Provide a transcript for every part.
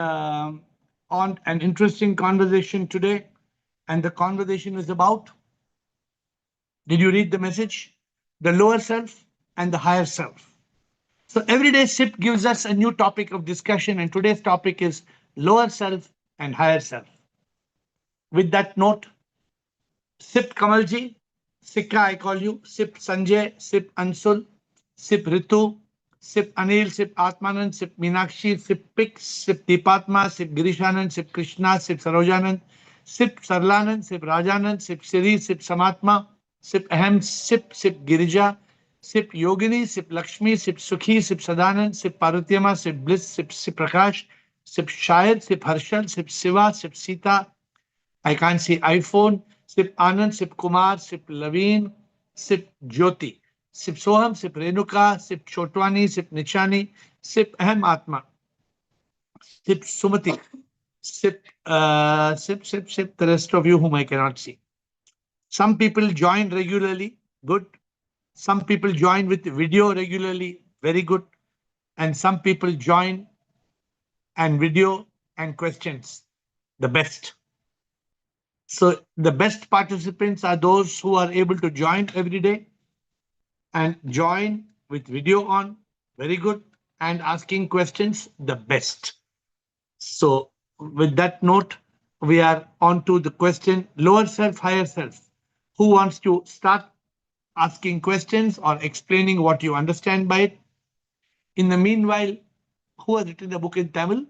on an interesting conversation today, and the conversation is about, did you read the message? The lower self and the higher self. So every day SIP gives us a new topic of discussion, and today's topic is lower self and higher self. With that note, SIP Kamalji, Sikka I call you, SIP Sanjay, SIP Ansul, SIP Ritu, SIP Anil, SIP Atmanand, SIP Meenakshi, SIP Pik, SIP Deepatma, SIP Girishanand, SIP Krishna, SIP Sarojanand, SIP Sarlanand, SIP Rajanand, SIP Siri, SIP Samatma, SIP Ahem, SIP Girija, SIP Yogini, SIP Lakshmi, SIP Sukhi, SIP Sadanand, SIP Parvatyama, SIP Bliss, SIP Prakash, SIP Shayad, SIP Harshal, SIP Siva, SIP Sita, I can't see iPhone, SIP Anand, SIP Kumar, SIP Laveen, SIP Jyoti, SIP Soham, SIP Renuka, SIP Chotwani, SIP Nichani, SIP Ahem Atma, SIP Sumati, SIP, the rest of you whom I cannot see. Some people join regularly, good. Some people join with video regularly, very good. And some people join and video and questions, the best. So the best participants are those who are able to join every day and join with video on, very good, and asking questions, the best. So with that note, we are on to the question, lower self, higher self. Who wants to start asking questions or explaining what you understand by it? In the meanwhile, who has written the book in Tamil?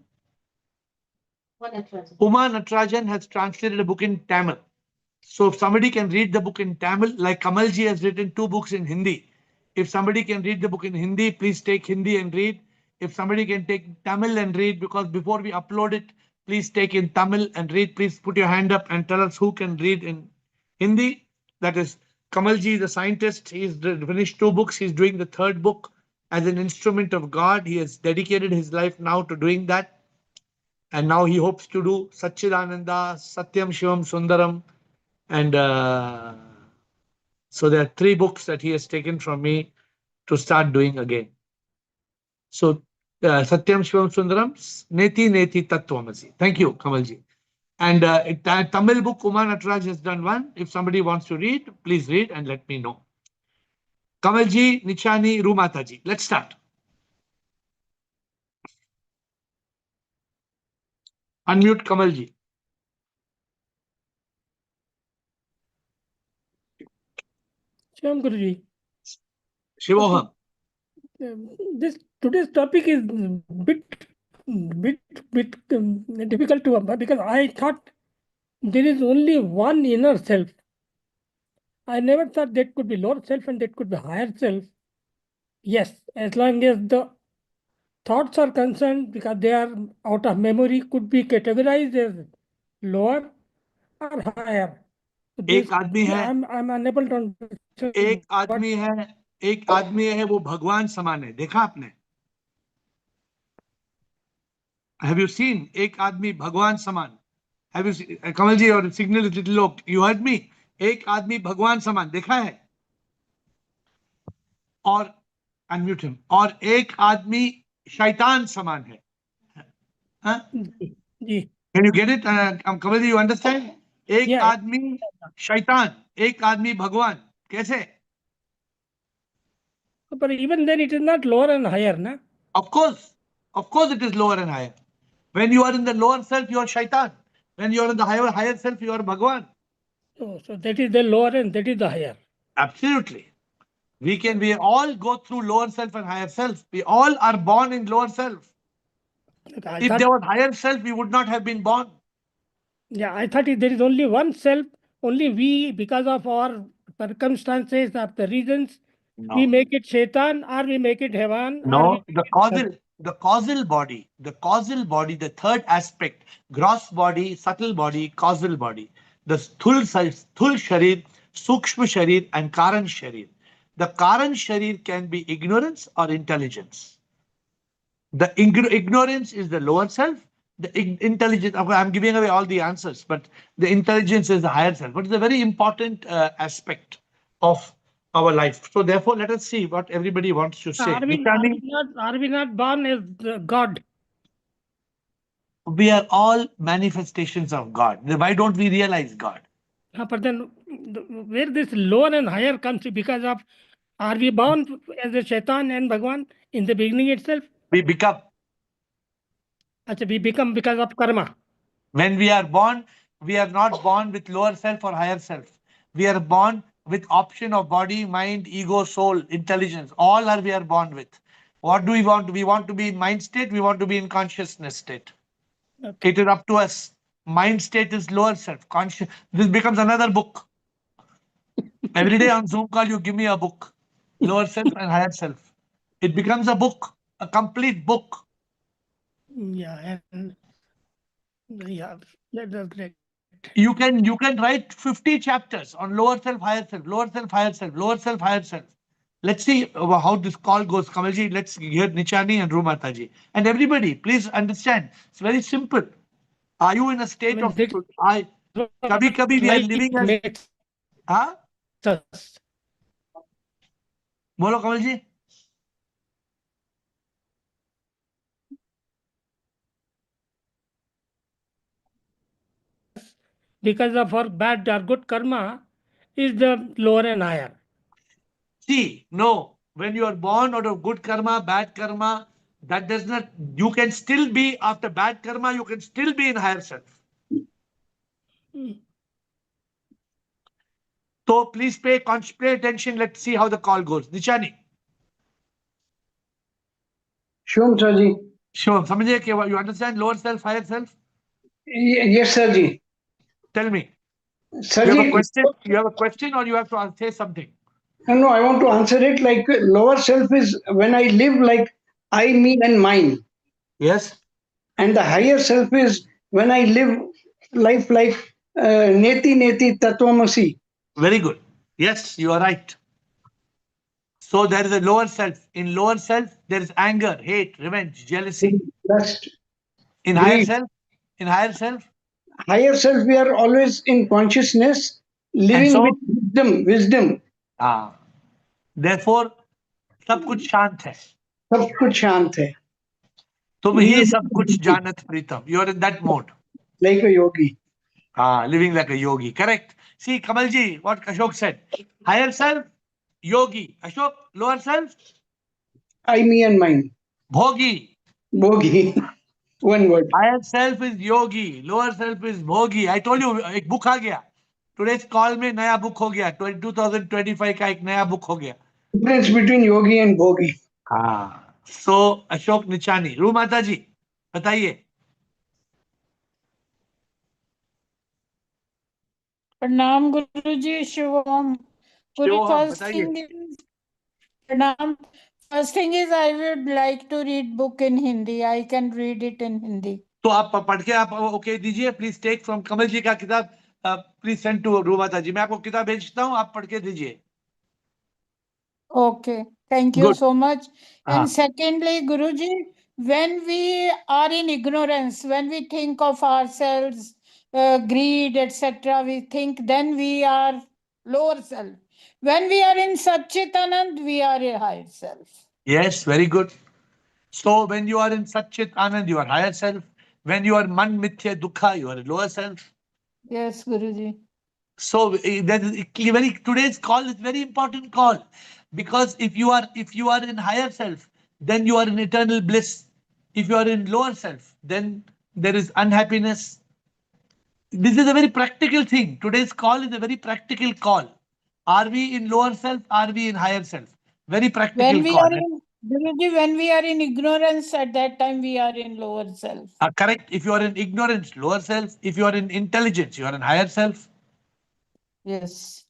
Uma Natarajan has translated a book in Tamil. So if somebody can read the book in Tamil, like Kamalji has written 2 books in Hindi. If somebody can read the book in Hindi, please take Hindi and read. If somebody can take Tamil and read, because before we upload it, please take in Tamil and read. Please put your hand up and tell us who can read in Hindi. That is Kamalji, the scientist. He's finished 2 books. He's doing the 3rd book as an instrument of God. He has dedicated his life now to doing that. And now he hopes to do Satchidananda, Satyam, Shivam, Sundaram. And so there are 3 books that he has taken from me to start doing again. So Satyam, Shivam, Sundaram, Neti Neti Tattvamasi. Thank you, Kamalji. And Tamil book, Uma Nataraj has done 1. If somebody wants to read, please read and let me know. Kamalji, Nichani, Rumataji. Let's start. Unmute Kamalji. Shyam Guruji. Shivoham. This today's topic is bit difficult to, because I thought there is only one inner self. I never thought that could be lower self and that could be higher self. Yes, as long as the thoughts are concerned, because they are out of memory, could be categorized as lower or higher. एक आदमी है, I'm unable to understand. एक आदमी है वो भगवान समान है, देखा आपने? Have you seen? एक आदमी भगवान समान. Have you seen? Kamalji, your signal is little low. You heard me? एक आदमी भगवान समान, देखा है? और unmute him. और एक आदमी शैतान समान है. हाँ? जी. Can you get it? Kamalji, you understand? एक आदमी शैतान, एक आदमी भगवान, कैसे? But even then it is not lower and higher, na? Of course it is lower and higher. When you are in the lower self, you are shaitan. When you are in the higher self, you are Bhagwan. So that is the lower and that is the higher. Absolutely. We all go through lower self and higher self. We all are born in lower self. If there was higher self, we would not have been born. Yeah, I thought there is only one self, only we, because of our circumstances, of the reasons, we make it shaitan or we make it heaven. No, the causal body, the 3rd aspect, gross body, subtle body, causal body, the sthul sharir, sukshma sharir, and karan sharir. The karan sharir can be ignorance or intelligence. The ignorance is the lower self. The intelligence, I'm giving away all the answers, but the intelligence is the higher self. But it's a very important aspect of our life. So therefore, let us see what everybody wants to say. Are we not born as God? We are all manifestations of God. Then why don't we realize God? But then where this lower and higher comes because of, are we born as a Shaitan and Bhagwan in the beginning itself? We become. Achha, we become because of karma. When we are born, we are not born with lower self or higher self. We are born with option of body, mind, ego, soul, intelligence. All are we are born with. What do we want? We want to be in mind state. We want to be in consciousness state. Okay. It is up to us. Mind state is lower self. Conscious. This becomes another book. Every day on Zoom call, you give me a book. Lower self and higher self. It becomes a book, a complete book. Yeah, and yeah, that's great. You can write 50 chapters on lower self, higher self, lower self, higher self, lower self, higher self. Let's see how this call goes. Kamalji, let's hear Nichani and Rumataji. And everybody, please understand, it's very simple. Are you in a I state mean, of this I kabhi kabhi we are life living as makes huh? us. Bolo Kamalji? Because of our bad or good karma is the lower and higher. See, no. When you are born out of good karma, bad karma, that does not, you can still be, after bad karma, you can still be in higher self. So please pay attention. Let's see how the call goes. Nichani. Shum sir ji. Sure. समझे कि you understand lower self, higher self? Yes sir ji. Tell me. Sir You have a ji, question? You have a question or you have to say something? no, I want to answer it like lower self is when I live like I, me, and mine, Yes. and the higher self is when I live life like neti neti tattvamasi. Very good. Yes, you are right. So there is a lower self. In lower self, there is anger, hate, revenge, jealousy. Lust, In higher greed. self, in higher self, Higher self, we are always in consciousness, and living with so wisdom. Wisdom. ah, therefore सब कुछ शांत है. सब कुछ शांत है. तुम We he live सब कुछ जानत प्रीतम. You are in that mode. like a yogi. Living like a yogi. Correct. See, Kamalji, what Ashok said. Higher self, yogi. Ashok, lower self, I, me, and mine. bhogi. Bogi. One word. Higher self is yogi. Lower self is bhogi. I told you, एक book आ गया. Today's call में नया book हो गया. 2025 का एक नया book हो गया. Difference between yogi and bogi. So, Ashok Nichani. रू माता जी, बताइए. प्रणाम गुरुजी शिवम. Guru, शिवोहम, first बताइए. thing is Pranam. First thing is I would like to read book in Hindi. I can read it in Hindi. तो आप पढ़ के आप ओके दीजिए. प्लीज टेक फ्रॉम कमल जी का किताब. प्लीज सेंड टू रू माता जी. मैं आपको किताब भेजता हूँ, आप पढ़ के दीजिए. Okay, thank you Good. so much. हाँ. And secondly, Guruji, when we are in ignorance, when we think of ourselves, greed, etc., we think then we are lower self. When we are in Satchitanand, we are a higher self. Yes, very good. So when you are in Satchit Anand, you are higher self. When you are Man Mithya Dukha, you are a lower self. Yes, Guruji. So that is very today's call is very important call, because if you are in higher self, then you are in eternal bliss. If you are in lower self, then there is unhappiness. This is a very practical thing. Today's call is a very practical call. Are we in lower self? Are we in higher self? Very practical When we call. are in Guruji, when we are in ignorance, at that time we are in lower self. Correct. If you are in ignorance, lower self. If you are in intelligence, you are in higher self. Yes.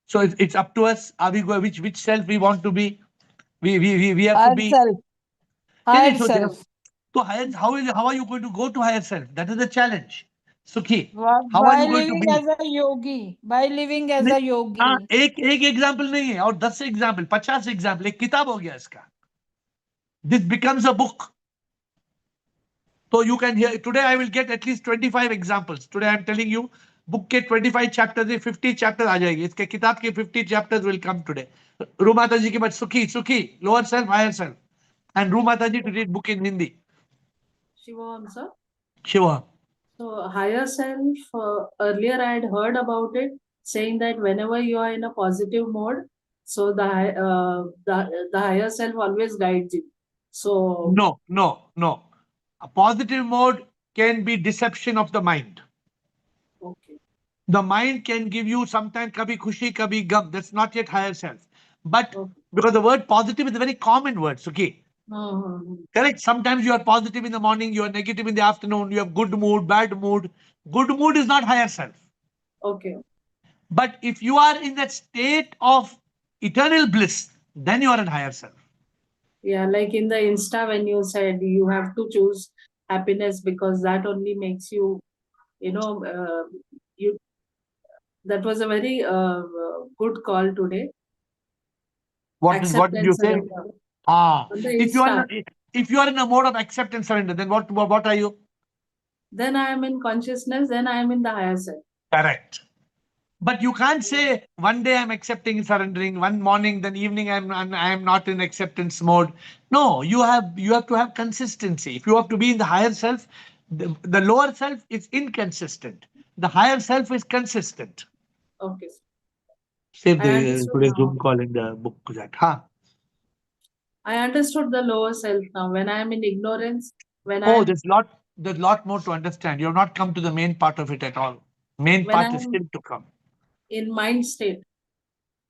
So it's up to us. Are we going which self we want to be? We have to Higher be. self. नहीं, Higher नहीं, so self. so higher, how are you going to go to higher self? That is the challenge. Sukhi, how are By you going to living be? as a yogi. By living as नहीं, a yogi. हाँ, एक example नहीं है और 10 example 50 example एक किताब हो गया इसका. This becomes a book. So you can hear today. I will get at least 25 examples. Today I am telling you, book के 25 chapters से 50 chapters आ जाएगी. इसके किताब के 50 chapters will come today. रूमाता जी के बाद सुखी lower self, higher self, and रूमाता ji to read book in Hindi. Shivam sir. Shiva. So higher self, earlier I had heard about it, saying that whenever you are in a positive mode, so the higher self always guides you. So No, no, no. A positive mode can be deception of the mind. okay, The mind can give you sometimes kabhi khushi, kabhi gum. That's not yet higher self. But okay. because the word positive is a very common word, Suki. Mm-hmm. Correct. Sometimes you are positive in the morning, you are negative in the afternoon, you have good mood, bad mood. Good mood is not higher self. Okay. But if you are in that state of eternal bliss, then you are in higher self. Yeah, like in the Insta when you said you have to choose happiness because that only makes you, you that was a very good call today. What Accept did and you say? surrender Ah, on the if you are Insta. if you are in a mode of accept and surrender, then what are you? Then I am in consciousness, then I am in the higher self. Correct. But you can't say one day I'm accepting and surrendering, one morning, then evening I'm not in acceptance mode. No, you have to have consistency. If you have to be in the higher self, the lower self is inconsistent. The higher self is consistent. Okay. Save I the understood today's now. Zoom call in the book that. Huh? I understood the lower self now. When I am in ignorance, when I Oh, am there's lot more to understand. You have not come to the main part of it at all. Main when I part is still am to come. in mind state,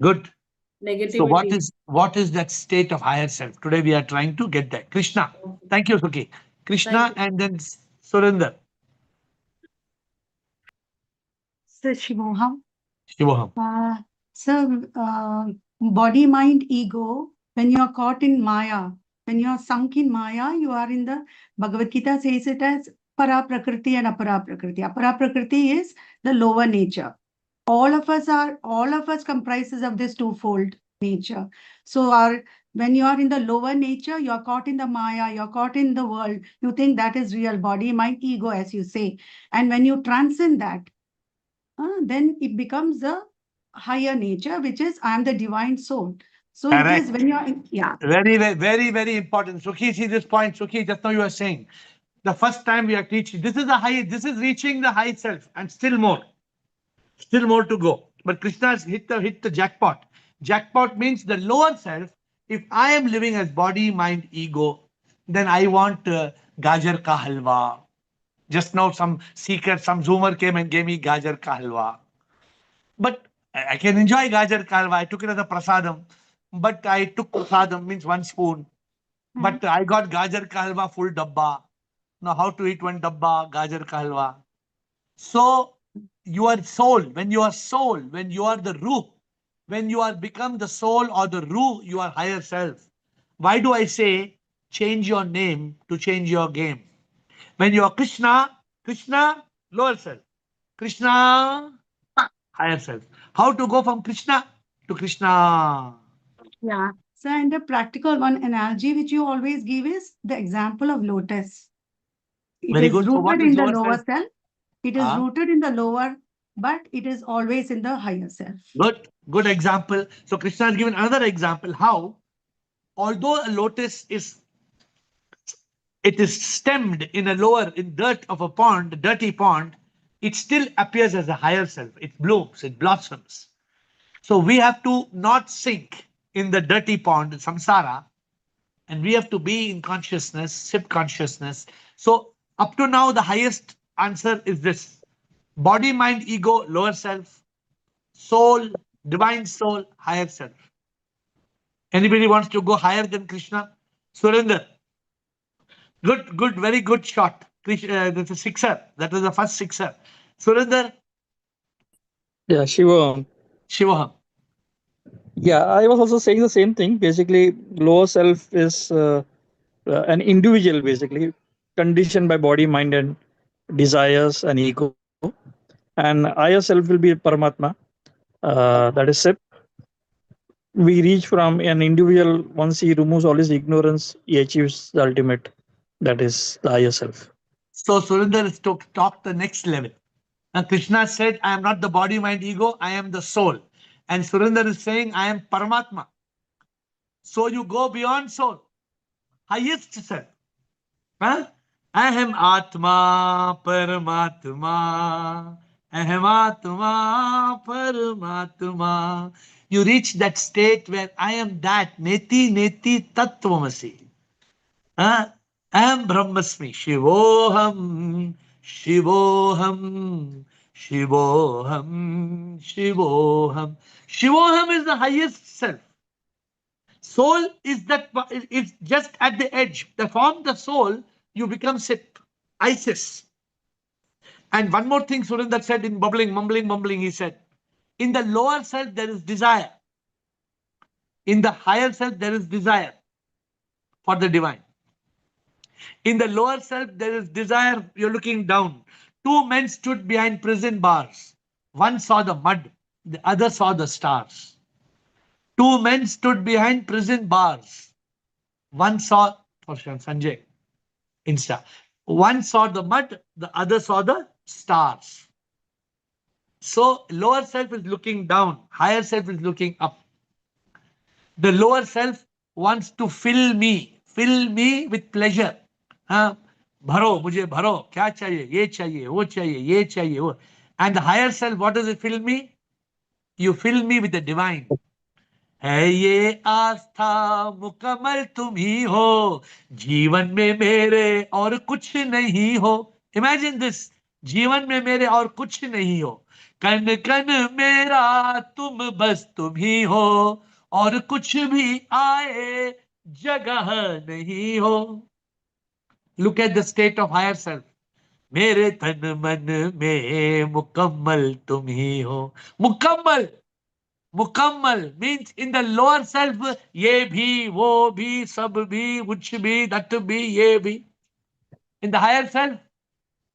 Good. So negativity. what is that state of higher self? Today we are trying to get that. Krishna. Okay. Thank you, Suki. Thank Krishna you. and then Surinder. So, Shivoham, Shivoham. so body, mind, ego, when you are caught in Maya, when you are sunk in Maya, you are in the Bhagavad Gita says it as para prakriti and apara prakriti. Apara prakriti is the lower nature. All of us comprises of this twofold nature. So when you are in the lower nature, you are caught in the Maya, you're caught in the world, you think that is real body, mind, ego, as you say. And when you transcend that, then it becomes the higher nature, which is I am the divine soul. So it is Correct. when you are in, yeah. Very important. Suki, see this point. Suki, just now you are saying. The first time we are teaching. This is reaching the high self and still more. Still more to go. But Krishna has hit the jackpot. Jackpot means the lower self. If I am living as body, mind, ego, then I want gajar ka halwa. Just now, some seeker, some zoomer came and gave me gajar ka halwa. But I can enjoy gajar ka halwa. I took it as a prasadam. But I took prasadam means one spoon. But I got gajar ka halwa full dabba. Now, how to eat one dabba gajar ka halwa? So, your soul, when you are soul, when you are the ruh, when you are become the soul or the ruh, you are higher self. Why do I say change your name to change your game? When you are Krishna, Krishna, lower self. Krishna, higher self. How to go from Krishna to Krishna? Yeah. So, and the practical one analogy which you always give is the example of lotus. It Very is good. So, what rooted is in the lower self? lower self. It is Ah, rooted in the lower, but it is always in the higher self. good example. So, Krishna has given another example how, although a lotus is it is stemmed in a lower in dirt of a pond, dirty pond, it still appears as a higher self. It blooms, it blossoms. So we have to not sink in the dirty pond, samsara, and we have to be in consciousness, sip consciousness. So up to now, the highest answer is this: body, mind, ego, lower self, soul, divine soul, higher self. Anybody wants to go higher than Krishna? Surinder. Good, very good shot. That's a sixer. That was the first sixer. Surinder, Yeah, Shiva. Shivaham. Yeah, I was also saying the same thing. Basically, lower self is an individual, basically conditioned by body, mind, and desires and ego. And higher self will be Paramatma. That is Sip. We reach from an individual once he removes all his ignorance, he achieves the ultimate. That is the higher self. So Surinder is to talk the next level. Now Krishna said, I am not the body, mind, ego, I am the soul. And Surinder is saying, I am Paramatma. So you go beyond soul, highest self. Huh? Aham Atma Paramatma. Aham Atma Paramatma. You reach that state where I am that. Neti Neti Tattvamasi. Aham Brahmasmi. Shivoham. Shivoham. Shivoham. Shivoham. Shivoham is the highest self. Soul is that it's just at the edge. The form the soul, you become sip. Isis. And one more thing Surinder said in mumbling, he said, in the lower self there is desire. In the higher self there is desire for the divine. In the lower self there is desire, you're looking down. Two men stood behind prison bars. One saw the mud, the other saw the stars. Two men stood behind prison bars. One saw, for Sanjay, Insta. One saw the mud, the other saw the stars. So lower self is looking down, higher self is looking up. The lower self wants to fill me with pleasure. हाँ, भरो मुझे भरो, क्या चाहिए, ये चाहिए, वो चाहिए, ये चाहिए, वो. And the higher self, what does it fill me? You fill me with the divine. है ये आस्था मुकम्मल तुम ही हो, जीवन में मेरे और कुछ नहीं हो. Imagine this. जीवन में मेरे और कुछ नहीं हो, कन कन मेरा तुम बस तुम ही हो, और कुछ भी आए जगह नहीं हो. Look at the state of higher self. मेरे तन मन में मुकम्मल तुम ही हो. मुकम्मल. Mukammal means in the lower self, ye bhi, wo bhi, sab bhi, which bhi, that bhi, ye bhi. In the higher self,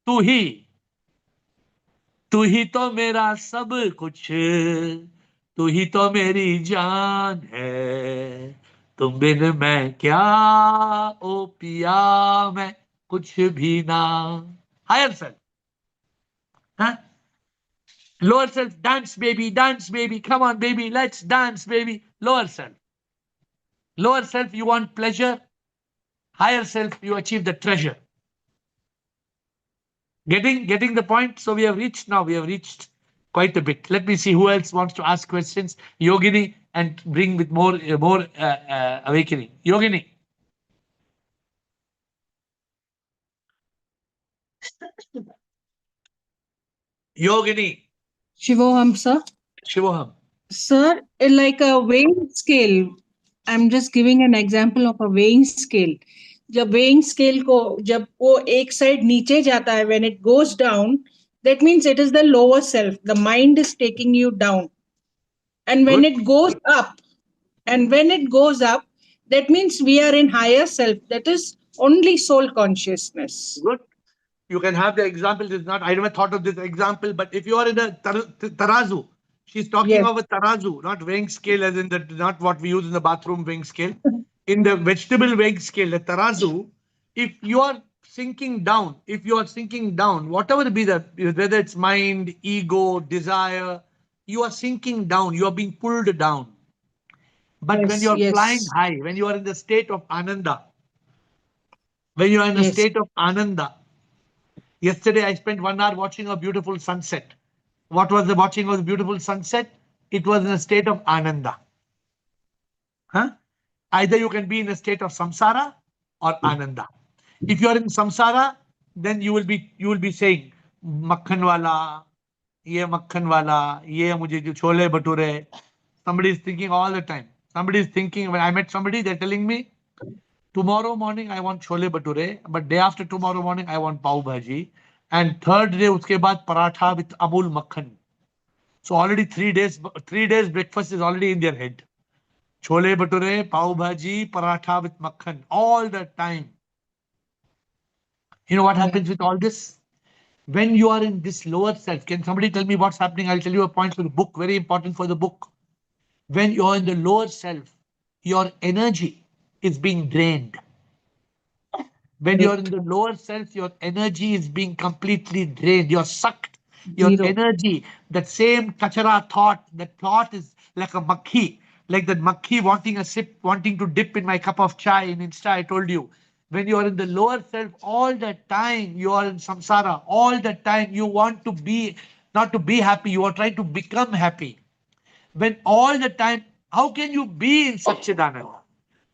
tu hi. तू ही तो मेरा सब कुछ, तू ही तो मेरी जान है, तुम बिन मैं क्या, ओ पिया मैं कुछ भी ना. Higher self. Huh? Lower self, dance baby, come on baby, let's dance baby. Lower self. Lower self, you want pleasure. Higher self, you achieve the treasure. Getting the point? So we have reached quite a bit. Let me see who else wants to ask questions. Yogini, and bring with more awakening. Yogini. Yogini. Shivoham, sir. Shivoham. Sir, like a weighing scale, I'm just giving an example of a weighing scale. जब weighing scale को जब वो एक side नीचे जाता है, when it goes down, that means it is the lower self. The mind is taking you down. And when Good. it goes up, that means we are in higher self. That is only soul consciousness. Good. You can have the example. This is not, I never thought of this example, but if you are in a tarazu, she's talking Yes. of a tarazu, not weighing scale as in the, not what we use in the bathroom weighing scale. In the vegetable weighing scale, the tarazu, if you are sinking down, whatever be the, whether it's mind, ego, desire, you are sinking down, you are being pulled down. But when you are flying high, when you are in the state of ananda, when you are in a state of ananda, yesterday I spent 1 hour watching a beautiful sunset. What was the watching of the beautiful sunset? It was in a state of ananda. Huh? Either you can be in a state of samsara or ananda. If you are in samsara, then you will be saying, makhan wala, ye mujhe jo chole bhature. Somebody is thinking all the time. Somebody is thinking, when I met somebody, they're telling me, tomorrow morning I want chole bhature, but day after tomorrow morning I want pav bhaji, and third day uske baad paratha with amul makhan. So already 3 days breakfast is already in their head. Chole bhature, pav bhaji, paratha with makhan all the time. You know what happens with all this? When you are in this lower self, can somebody tell me what's happening? I'll tell you a point for the book, very important for the book. When you're in the lower self, your energy is being drained. When you're in the lower self, your energy is being completely drained. You're sucked. Your energy, that same kachara thought, that thought is like a makhi, like that makhi wanting a sip, wanting to dip in my cup of chai in Insta, I told you. When you are in the lower self, all the time you are in samsara, all the time you want to be, not to be happy, you are trying to become happy. When all the time, how can you be in Satchidananda?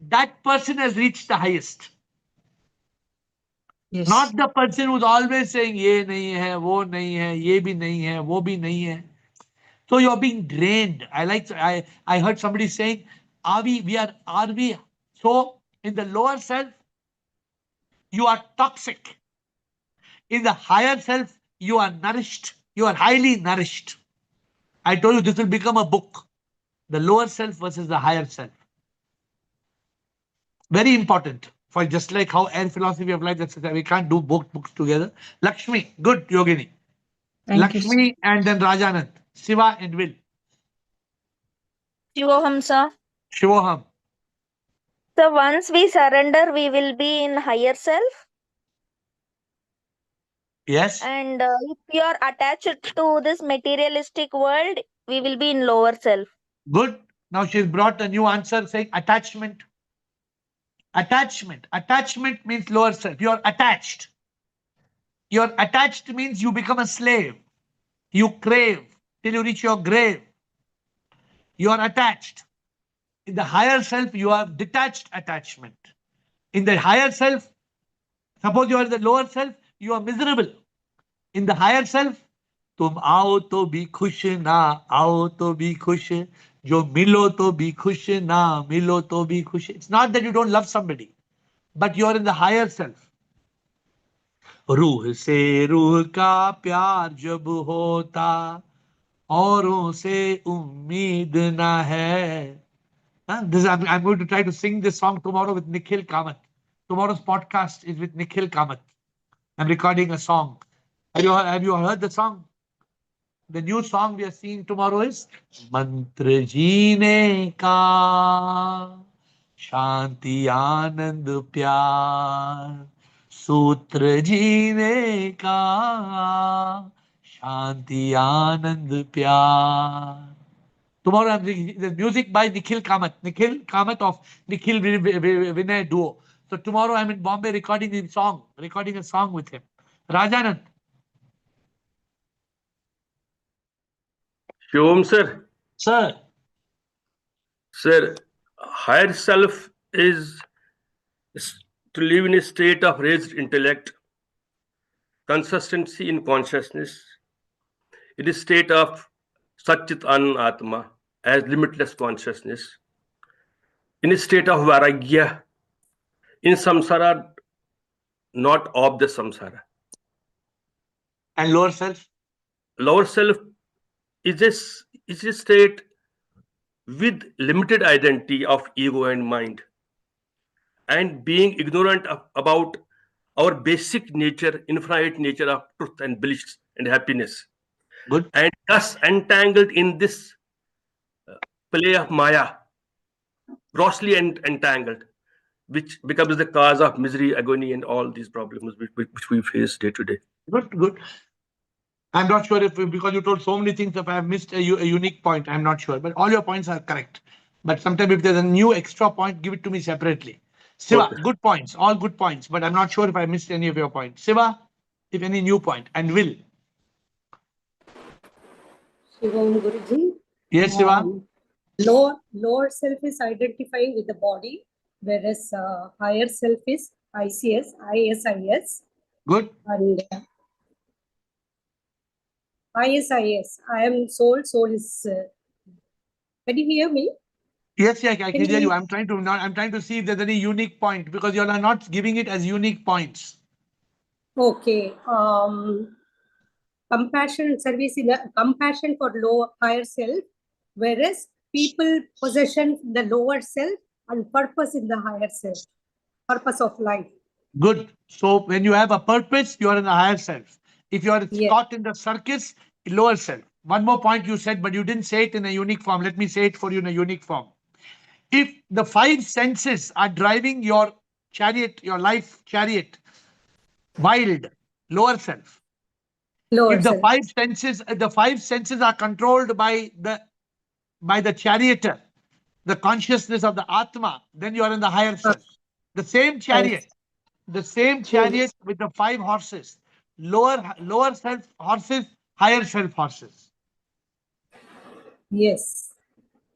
That person has reached the highest. Yes. Not the person who's always saying, ye nahi hai, wo nahi hai, ye bhi nahi hai, wo bhi nahi hai. So you're being drained. I heard somebody saying, are we so in the lower self, you are toxic. In the higher self, you are nourished. You are highly nourished. I told you this will become a book. The lower self versus the higher self. Very important for just like how AiR philosophy of life, that's we can't do both books together. Lakshmi, good Yogini. Thank you, sir. Lakshmi and then Rajanand. Shiva and Will. Shivoham, sir. Shivoham. So once we surrender, we will be in higher self. Yes. And if you are attached to this materialistic world, we will be in lower self. Good. Now she's brought a new answer saying attachment. Attachment. Attachment means lower self. You're attached. You're attached means you become a slave. You crave till you reach your grave. You are attached. In the higher self, you have detached attachment. In the higher self, suppose you are in the lower self, you are miserable. In the higher self, तुम आओ तो भी खुश ना आओ तो भी खुश जो मिलो तो भी खुश ना मिलो तो भी खुश. It's not that you don't love somebody, but you are in the higher self. रूह से रूह का प्यार जब होता औरों से उम्मीद ना है. I'm going to try to sing this song tomorrow with Nikhil Kamath. Tomorrow's podcast is with Nikhil Kamath. I'm recording a song. Have you heard the song? The new song we are seeing tomorrow is मंत्र जीने का शांति आनंद प्यार सूत्र जीने का शांति आनंद प्यार. Tomorrow I'm the music by Nikhil Kamath. Nikhil Kamath of Nikhil Vinay Duo. So tomorrow I'm in Bombay recording a song with him. Rajanand. Shivom sir. Sir. Sir, higher self is to live in a state of raised intellect, consistency in consciousness, in a state of Satchit Atma, as limitless consciousness, in a state of Vairagya, in samsara, not of the samsara. And lower self? Lower self is a state with limited identity of ego and mind, and being ignorant about our basic nature, infinite nature of truth and bliss and happiness. Good. And thus entangled in this play of Maya, grossly entangled, which becomes the cause of misery, agony, and all these problems which we face day to day. Good. I'm not sure if, because you told so many things, if I have missed a unique point, I'm not sure. But all your points are correct. But sometimes if there's a new extra point, give it to me separately. Siva, Okay. Good points, all good points. But I'm not sure if I missed any of your points. Siva, if any new point. And Will. Shivam Guruji. Yes, Siva. Lower self is identifying with the body, whereas higher self is ISIS. Good. And ISIS, I am soul is. Can you hear me? Yes, I can hear you. I'm trying to see if there's any unique point, because you are not giving it as unique points. Okay. Compassion service in the compassion for higher self, whereas people possession the lower self and purpose in the higher self, purpose of life. Good. So when you have a purpose, you are in the higher self. If you are Yes. caught in the circus, lower self. One more point you said, but you didn't say it in a unique form. Let me say it for you in a unique form. If the five senses are driving your chariot, your life chariot, wild, lower self. Lower If the self. five senses are controlled by the charioteer, the consciousness of the Atma, then you are in the higher self. The same chariot. the same chariot with the 5 horses. Lower self horses, higher self horses. Yes.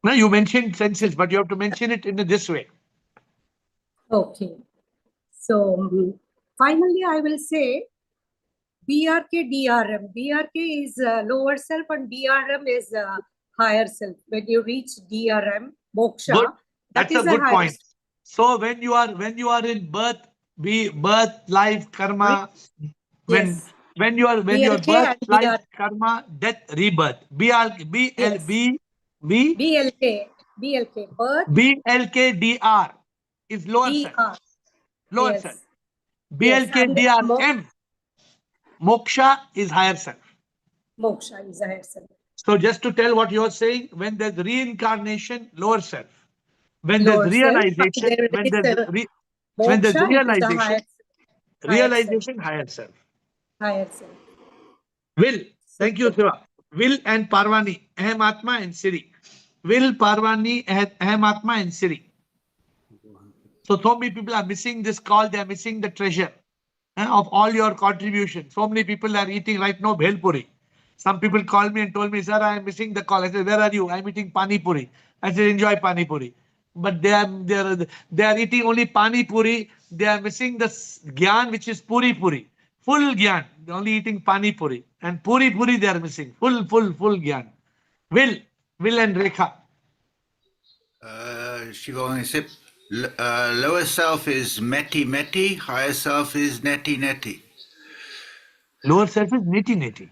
Now you mentioned senses, but you have to mention it in this way. Okay. So finally, I will say BRK, DRM. BRK is lower self and DRM is higher self. When you reach DRM, moksha, Good. that That's a is a good higher point. self. So when you are in birth, life, karma. Yes. When your BLK birth, and life, DR, karma, death, rebirth. yes. BLK, birth, BLKDR is lower self. DR. Lower self. Yes. Yes. And BLKDRM, moksha is higher self. moksha is a higher self. So just to tell what you're saying, when there's reincarnation, lower self. When there's Lower self. realization, There when is there's moksha, it is a realization, higher self. higher self. Will, So, thank you, Shiva. Will and Parvani, Ahem Atma and Siri. Will, Parvani, Ahem Atma and Siri. So many people are missing this call. They are missing the treasure of all your contributions. So many people are eating right now bhel puri. Some people called me and told me, sir, I am missing the call. I said, where are you? I'm eating pani puri. I said, enjoy pani puri. But they are eating only pani puri. They are missing the gyan, which is puri puri. Full gyan. They're only eating pani puri. And puri puri they are missing. Full gyan. Will and Rekha. Shivani said, lower self is meti meti, higher self is neti neti. Lower self is neti neti.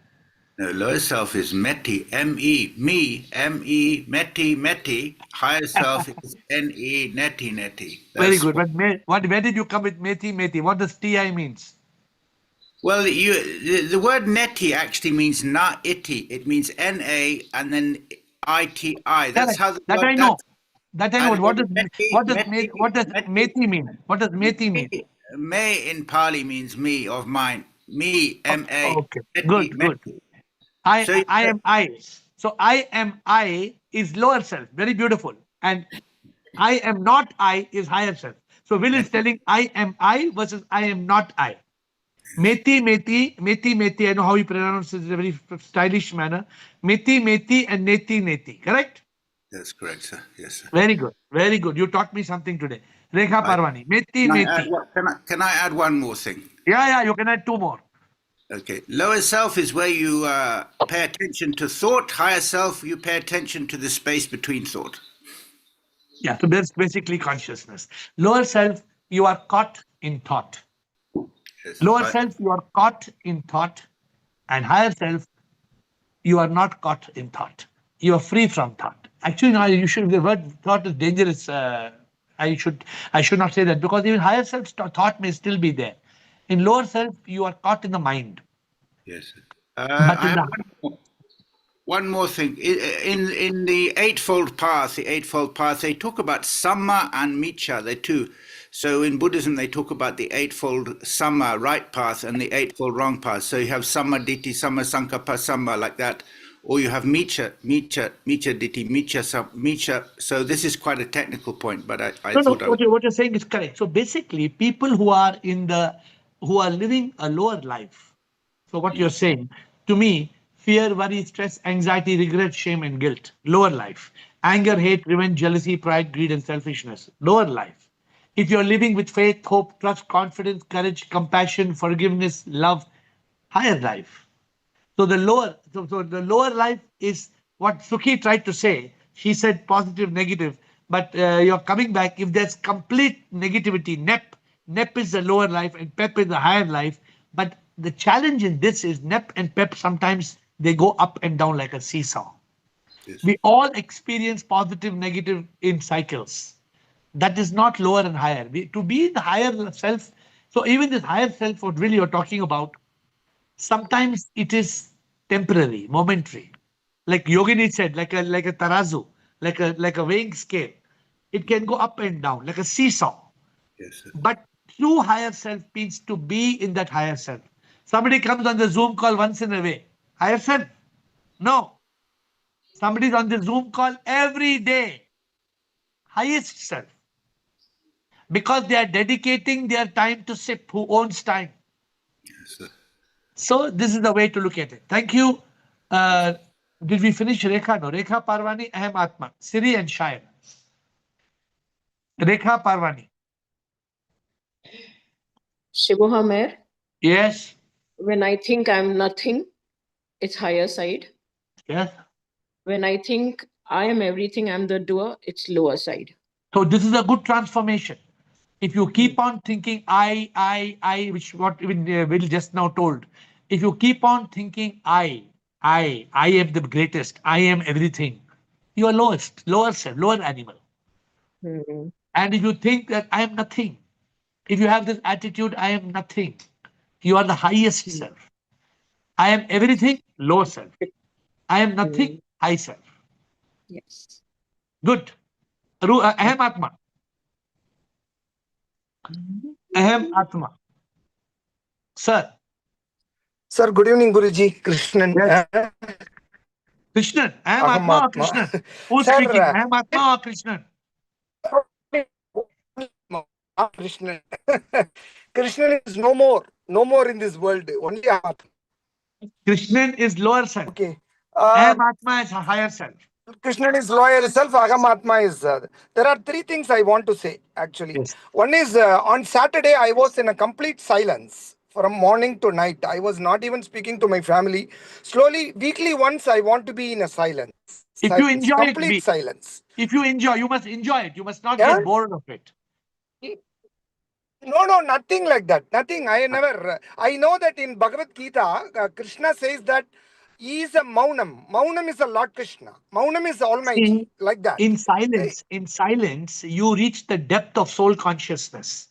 No, lower self is meti, M-E, me, M-E, meti meti. Higher self is N-E, neti neti. Very good. But where did you come with meti meti? What does TI means? Well, the word neti actually means na iti. It means N-A and then I-T-I. That's how the that word. I know. That I know. And What does meti, meti mean? What does meti mean? Me in Pali means me, of mine. Me, M-A. Okay. Meti, Good. meti. I So am I. So I am I is lower self. Very beautiful. And I am not I is higher self. So Will is telling I am I versus I am not I. Meti meti. I know how you pronounce it in a very stylish manner. Meti and neti. Correct? That's correct, sir. Yes, sir. Very good. You taught me something today. Rekha Parvani. Meti. Can I add one more thing? Yeah. You can add 2 more. Okay. Lower self is where you pay attention to thought. Higher self, you pay attention to the space between thought. Yeah. So that's basically consciousness. Lower self, you are caught in thought. Yes. Lower self, you are caught in thought. And higher self, you are not caught in thought. You are free from thought. Actually, no, the word thought is dangerous. I should not say that, because even higher self thought may still be there. In lower self, you are caught in the mind. Yes. But I have one more thing. In the Eightfold Path, they talk about Samma and Micha, they two. So in Buddhism, they talk about the Eightfold Samma, right path, and the Eightfold wrong path. So you have Samma Ditti, Samma Sankappa, Samma, like that. Or you have Micha Ditti, Micha. So this is quite a technical point, but I thought I would. What you're saying is correct. So basically, people who are living a lower life. So what you're saying, to me, fear, worry, stress, anxiety, regret, shame, and guilt. Lower life. Anger, hate, revenge, jealousy, pride, greed, and selfishness. Lower life. If you're living with faith, hope, trust, confidence, courage, compassion, forgiveness, love, higher life. So the lower life is what Sukhi tried to say. She said positive, negative, but you're coming back. If there's complete negativity, nep is the lower life and pep is the higher life. But the challenge in this is nep and pep sometimes they go up and down like a seesaw. Yes. We all experience positive, negative in cycles. That is not lower and higher. To be in the higher self. So even this higher self, what really you're talking about, sometimes it is temporary, momentary. Like Yogini said, like a tarazu, like a weighing scale. It can go up and down, like a seesaw. Yes, sir. But true higher self means to be in that higher self. Somebody comes on the Zoom call once in a way. Higher self? No. Somebody's on the Zoom call every day. Highest self. because they are dedicating their time to SIP. Who owns time? Yes, So this is the way to look at it. Thank you. Did we finish Rekha? No. Rekha Parvani, Ahem Atma, Siri and Shair. Rekha Parvani. Shivohamer, Yes. when I think I'm nothing, it's higher side. Yes. When I think I am everything, I'm the doer, it's lower side. So this is a good transformation. If you keep on thinking I, which what even Will just now told, if you keep on thinking I am the greatest, I am everything, you are lowest, lower self, lower animal. Hmm. And if you think that I am nothing, if you have this attitude, I am nothing, you are the highest self. I am everything, low self. I am nothing, high self. Yes. Good. Ahem Atma. Ahem Atma. Sir. Sir, good evening, Guruji. Krishnan. Yes. Krishnan. Ahem Atma or Krishnan? Who's speaking? Ahem Atma or Krishnan? Krishnan. Krishnan is no more in this world. Only Atma. Krishnan is lower self. Okay. Ahem Atma is a higher self. Krishnan is lower self. Agam Atma is. There are three things I want to say actually. Yes. One is on Saturday I was in a complete silence. From morning to night, I was not even speaking to my family. Slowly, weekly once, I want to be in a silence. If you enjoy Complete it, silence. if you enjoy, you must enjoy it. You must not Yeah? get bored of it. No, nothing like that. Nothing. I never. I know that in Bhagavad Gita, Krishna says that he is a Maunam. Maunam is a Lord Krishna. Maunam is Almighty. Like that. In silence, you reach the depth of soul consciousness.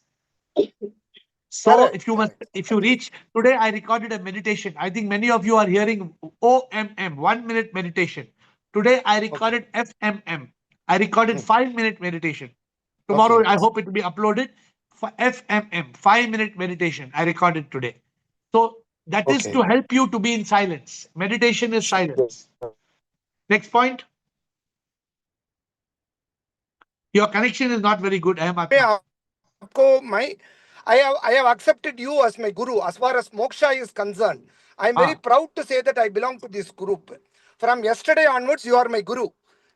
So Correct, if you reach, today I recorded a meditation. I think many of you are hearing OMM, 1 minute meditation. Today I recorded FMM. I recorded 5-minute meditation. Tomorrow I hope it will be uploaded. For FMM, 5-minute meditation I recorded today. So that is to help you to be in silence. Meditation is silence. Next point. Your connection is not very good. I am Atma. I have accepted you as my guru as far as moksha is concerned. I am very proud to say that I belong to this group. From yesterday onwards, you are my guru.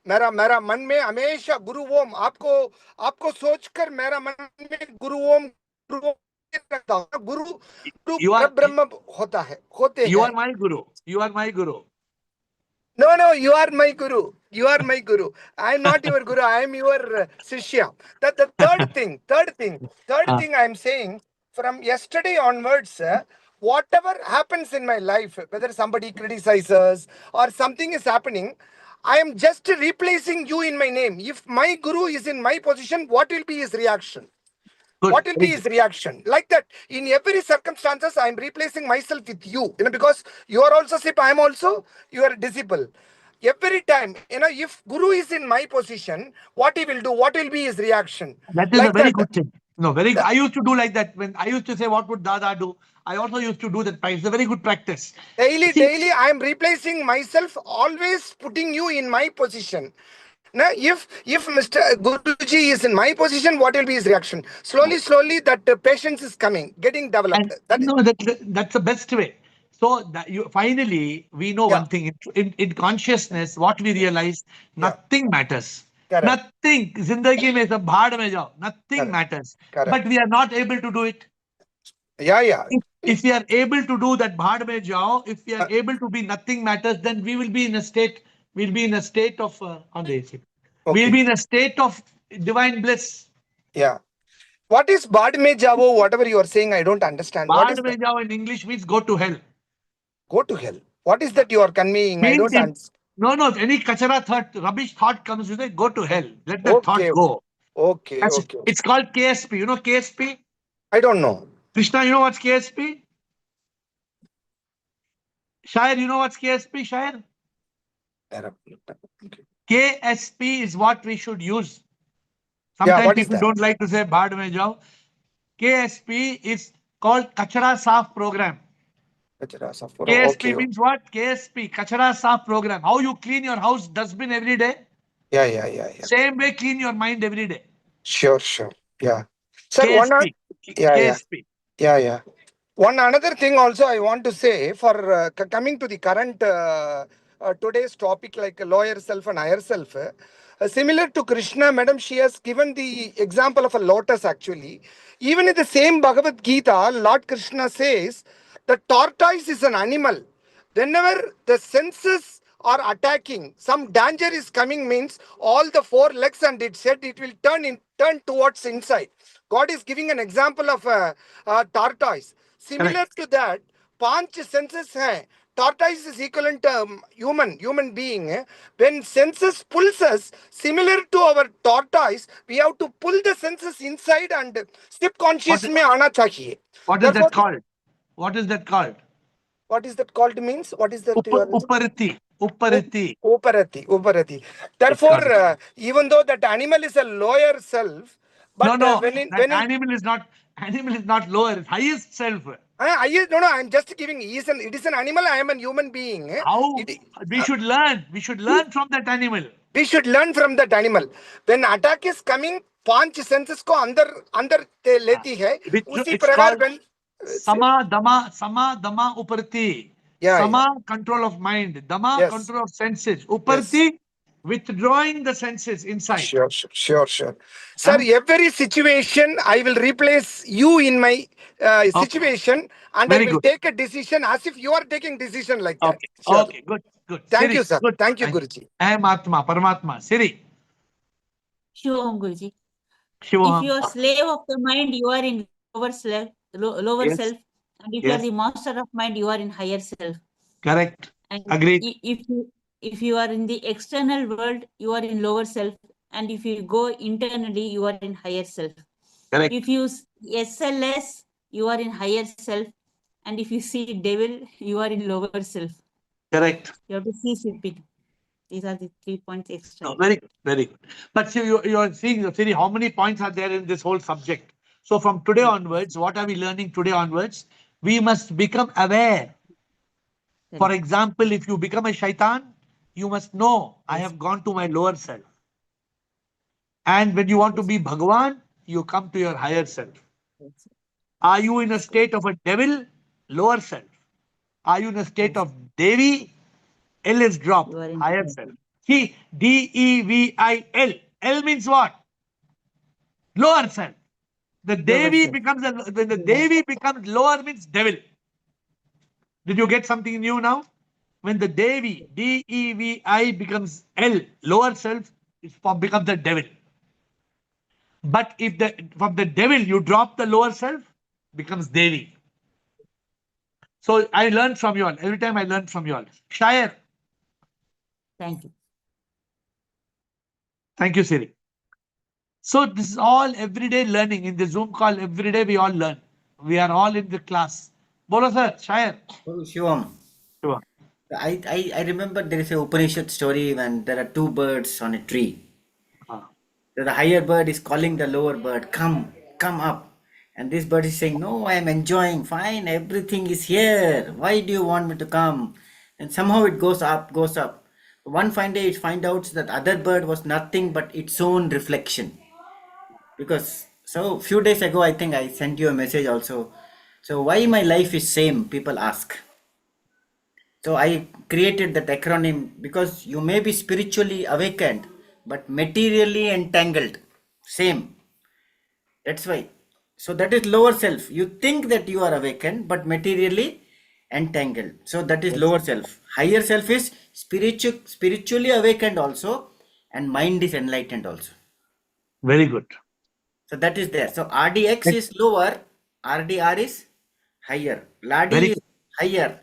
मेरा मन में हमेशा गुरु ओम आपको सोचकर मेरा मन में गुरु ओम रखता हूं. गुरु परब्रह्म होता है होते हैं. You are my guru. You are my guru. No, you are my guru. You are my guru. I am not your guru. I am your Sishya. The third thing I am saying, from yesterday onwards, whatever happens in my life, whether somebody criticizes or something is happening, I am just replacing you in my name. If my guru is in my position, what will be his reaction? Good. What will be his reaction? Like that, in every circumstances, I am replacing myself with you. Because you are also SIP, I am also your disciple. Every time, if Guru is in my position, what he will do? What will be his reaction? That is like a very good thing. No, very good. I used to do like that. When I used to say, what would Dada do? I also used to do that. It's a very good practice. Daily, I am replacing myself, always putting you in my position. Now, if Mr. Guruji is in my position, what will be his reaction? Slowly, that patience is coming, getting developed. That's the best way. So that finally, we know one thing. In consciousness, what we realize, nothing matters. Correct. Nothing. Zindagi mein sab bhaad mein jao. Nothing matters. But we are not able to do it. Yeah. If we are able to do that bhaad mein jao, if we are able to be nothing matters, then we will be in a state. We'll be in a state of we'll be in a state of divine bliss. Yeah. What is Bad mein jao? Whatever you are saying, I don't understand. Bad mein jao in English means go to hell. Go to hell. What is that you are conveying? I don't understand. No. If any kachara thought, rubbish thought comes with it, go to hell. Let that thought go. Okay. It's called KSP. You know KSP? I don't know. Krishna, you know what's KSP? Shair, you know what's KSP, Shair? KSP is what we should use. Sometimes people don't like to say bhaad mein jao. KSP is called Kachara Saaf Program. KSP means what? KSP, Kachara Saaf Program. How you clean your house dustbin every day? Yeah. Same way, clean your mind every day. Sure. Yeah. Sir, KSP. yeah. KSP. Yeah. One another thing also I want to say for coming to the current today's topic like lower self and higher self. Similar to Krishna, madam, she has given the example of a lotus actually. Even in the same Bhagavad Gita, Lord Krishna says the tortoise is an animal. Whenever the senses are attacking, some danger is coming means all the four legs and it said it will turn towards inside. God is giving an example of a tortoise. Similar Correct. to that, पांच senses हैं. Tortoise is equivalent to human being. When senses pulls us, similar to our tortoise, we have to pull the senses inside and subconscious में आना चाहिए. What is that called? What is that called? What is that called means? What is that? Uparati. Uparati. Therefore, even though that animal is a lower self, but no, animal is not lower, it's highest self. No, I'm just giving. It is an animal. I am a human being. How? We should learn. We should learn from that animal. We should learn from that animal. When attack is coming, पांच senses को अंदर लेती है. उसी प्रकार when Sama dama uparti. Sama control of mind, dama control of senses, uparti withdrawing the senses inside. Sure. Sir, every situation I will replace you in my situation and I will take a decision as if you are taking decision like that. Okay, good. Thank you, sir. Thank you, Guruji. I am Atma, Paramatma. Siri. Shivam, Guruji. If you are slave of the mind, you are in lower self. And if you are the master of mind, you are in higher self. Correct. And agreed. If you are in the external world, you are in lower self. And if you go internally, you are in higher self. Correct. If you SLS, you are in higher self. And if you see devil, you are in lower self. Correct. You have to see it. These are the 3 points extra. No, very good. But see, you are seeing how many points are there in this whole subject. So from today onwards, what are we learning today onwards? We must become aware. For example, if you become a shaitan, you must know, I have gone to my lower self. And when you want to be Bhagavan, you come to your higher self. Are you in a state of a devil? Lower self. Are you in a state of Devi? L is dropped. Higher self. See, DEVIL. L means what? Lower self. The Devi becomes when the Devi becomes lower means devil. Did you get something new now? When the Devi, DEVI becomes L, lower self, it becomes the devil. But if from the devil you drop the lower self, becomes Devi. So I learned from you all. Every time I learned from you all. Shire. Thank you. Thank you, Siri. So this is all everyday learning. In the Zoom call, every day we all learn. We are all in the class. Bolo sir, Shire. Shivam. I remember there is a Upanishad story when there are two birds on a tree. The higher bird is calling the lower bird, come up. And this bird is saying, no, I am enjoying, fine, everything is here. Why do you want me to come? And somehow it goes up. One fine day it finds out that other bird was nothing but its own reflection. So few days ago, I think I sent you a message also. So why my life is same, people ask. So I created that acronym because you may be spiritually awakened, but materially entangled. Same. That's why. So that is lower self. You think that you are awakened, but materially entangled. So that is lower self. Higher self is spiritually awakened also, and mind is enlightened also. Very good. So that is there. So RDX is lower, RDR is higher. Ladi is higher.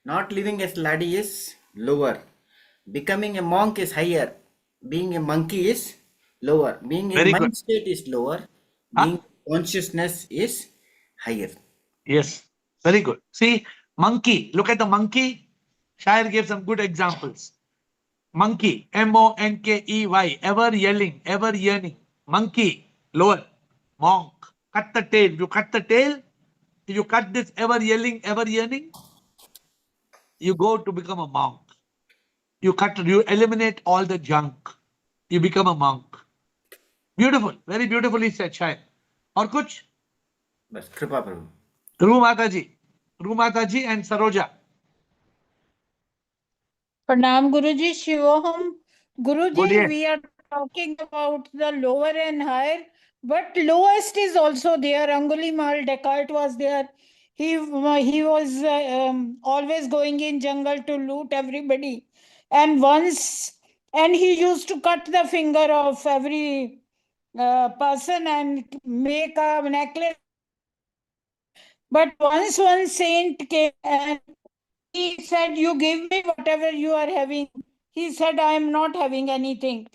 Not living as Ladi is lower. Becoming a monk is higher. Being a monkey is lower. Being in mind state is lower. Being consciousness is higher. Yes, very good. See, monkey. Look at the monkey. Shire gave some good examples. Monkey, MONKEY, ever yelling, ever yearning. Monkey, lower. Monk, cut the tail. You cut the tail. If you cut this ever yelling, ever yearning, you go to become a monk. You eliminate all the junk. You become a monk. Beautiful, very beautifully said, Shire. और कुछ? बस कृपा प्रभु. Ru Mataji and Saroja. Pranam Guruji, Shivoham. Guruji, Boliye. we are talking about the lower and higher, but lowest is also there. Angulimal, Descartes was there. He was always going in jungle to loot everybody. And he used to cut the finger of every person and make a necklace. But once one saint came and he said, "You give me whatever you are having." He said, "I am not having anything."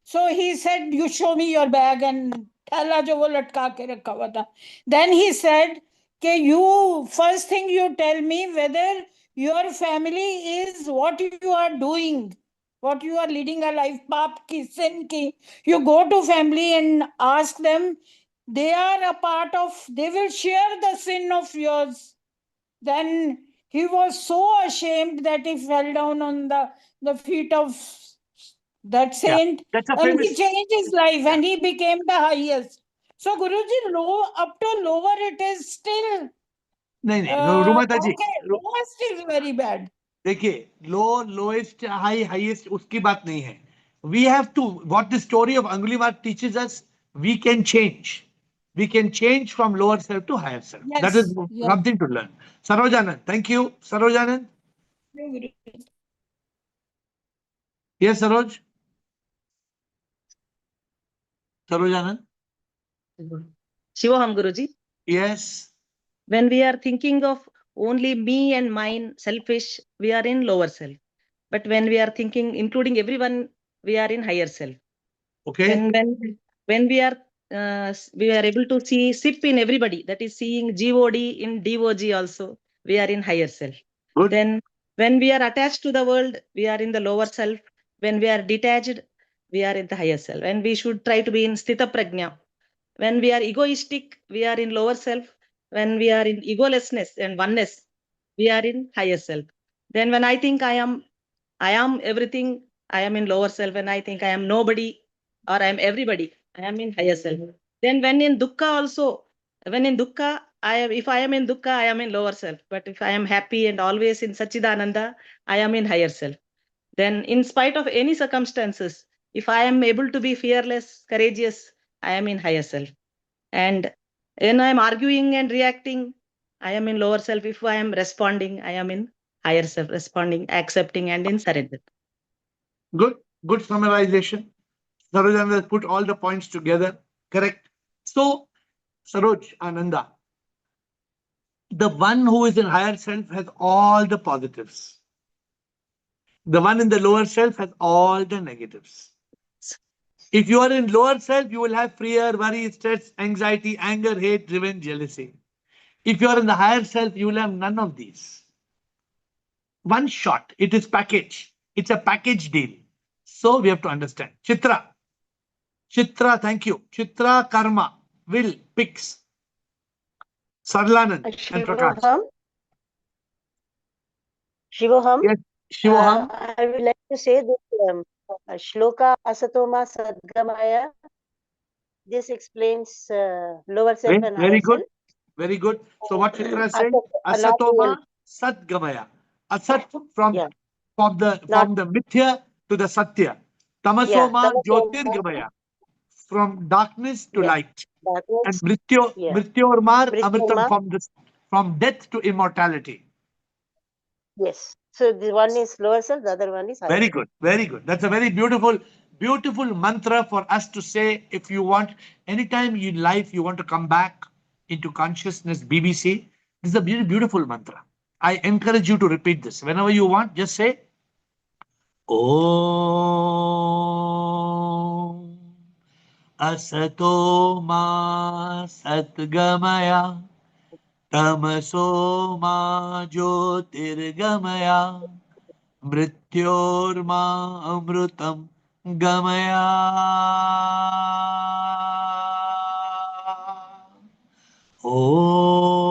So he said, "You show me your bag." And थैला जो वो लटका के रखा हुआ था. Then he said, "You first thing you tell me whether your family is what you are doing, what you are leading a life, पाप की, sin की. You go to family and ask them. They are a part of. They will share the sin of yours." Then he was so ashamed that he fell down on the feet of that saint, That's a and he famous. changed his life and he became the highest. So Guruji, up to lower it is still नहीं, Ru Mataji. okay. Lowest is very bad. देखिए, lowest, highest उसकी बात नहीं है. We have to, what the story of Angulimala teaches us, we can change. We can change from lower self to higher self. Yes, That is yes. something to learn. Sarojanand, thank you. Sarojanand. Yes, Saroj. Sarojanand. Shivoham Guruji. Yes. When we are thinking of only me and mine, selfish, we are in lower self. But when we are thinking, including everyone, we are in higher self. Okay. When we are able to see SIP in everybody, that is seeing GOD in DOG also, we are in higher self. Good. Then when we are attached to the world, we are in the lower self. When we are detached, we are in the higher self. And we should try to be in Sthita Prajna. When we are egoistic, we are in lower self. When we are in egolessness and oneness, we are in higher self. Then when I think I am everything, I am in lower self. When I think I am nobody or I am everybody, I am in higher self. Then when in dukkha also, when in dukkha, if I am in dukkha, I am in lower self. But if I am happy and always in Sachidananda, I am in higher self. Then in spite of any circumstances, if I am able to be fearless, courageous, I am in higher self. And when I am arguing and reacting, I am in lower self. If I am responding, I am in higher self, responding, accepting, and in surrender. Good summarization. Sarojanand has put all the points together. Correct. So, Saroj, Ananda, the one who is in higher self has all the positives. The one in the lower self has all the negatives. If you are in lower self, you will have fear, worry, stress, anxiety, anger, hate, revenge, jealousy. If you are in the higher self, you will have none of these. One shot. It is package. It's a package deal. So we have to understand. Chitra, thank you. Chitra, Karma, Will, Pix, Sarlanand, and Prakash. Shivoham. Yes, Shivoham. I would like to say this shloka asatoma sadgamaya. This explains lower self and higher Very good. self. Very good. So what Chitra said, Not Asatoma real. Sadgamaya. Asat from Yeah. the Mithya to the Satya. Tamasoma Jyotirgamaya. From darkness to light. And Mrityormar Amritam from death to immortality. Yes. So the one is lower self, the other one is higher. Very good. Very good. That's a very beautiful mantra for us to say. If you want, anytime in life you want to come back into consciousness, BBC, this is a very beautiful mantra. I encourage you to repeat this. Whenever you want, just say, Om Asato Ma Satgamaya Tamaso Ma Jyotirgamaya Mrityorma Amrutam Gamaya. Oh.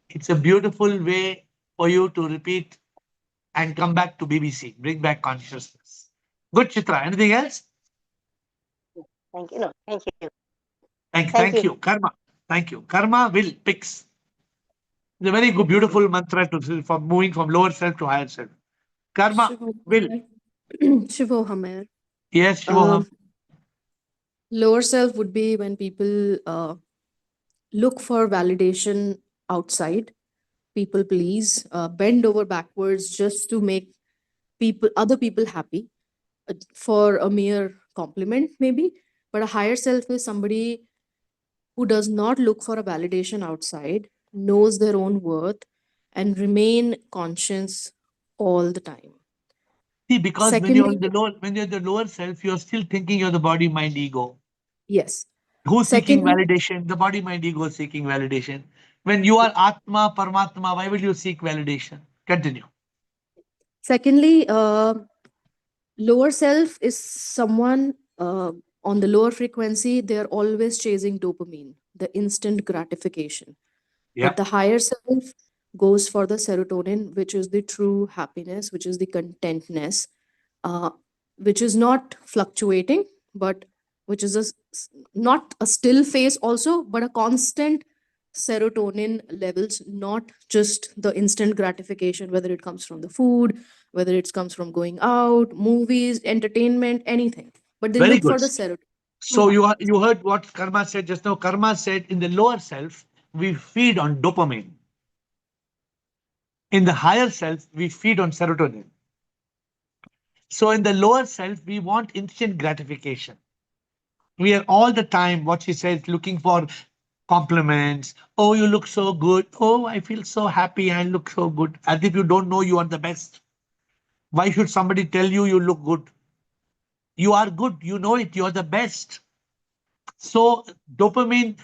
It's a beautiful way for you to repeat and come back to BBC, bring back consciousness. Good, Chitra. Anything else? Thank you. No, thank you. Thank you. Karma. Thank you. Karma will fix. It's a very good, beautiful mantra to for moving from lower self to higher self. Karma will. Shivoham. Yes, Shivoham. Lower self would be when people look for validation outside, people please, bend over backwards just to make other people happy, for a mere compliment maybe. But a higher self is somebody who does not look for a validation outside, knows their own worth, and remain conscious all the time. See, because Secondly, when you're the lower self, you're still thinking you're the body, mind, ego. yes. Who's seeking Secondly, validation? The body, mind, ego is seeking validation. When you are Atma, Paramatma, why will you seek validation? Continue. secondly, lower self is someone on the lower frequency, they're always chasing dopamine, the instant gratification. Yeah. But the higher self goes for the serotonin, which is the true happiness, which is the contentness, uh, which is not fluctuating, but which is not a still phase also, but a constant serotonin levels, not just the instant gratification, whether it comes from the food, whether it comes from going out, movies, entertainment, anything. But they Very look good. for the serotonin. So you heard what Karma said just now. Karma said in the lower self, we feed on dopamine. In the higher self, we feed on serotonin. So in the lower self, we want instant gratification. We are all the time, what she says, looking for compliments. Oh, you look so good. Oh, I feel so happy. I look so good. As if you don't know you are the best. Why should somebody tell you you look good? You are good. You know it. You're the best. So dopamine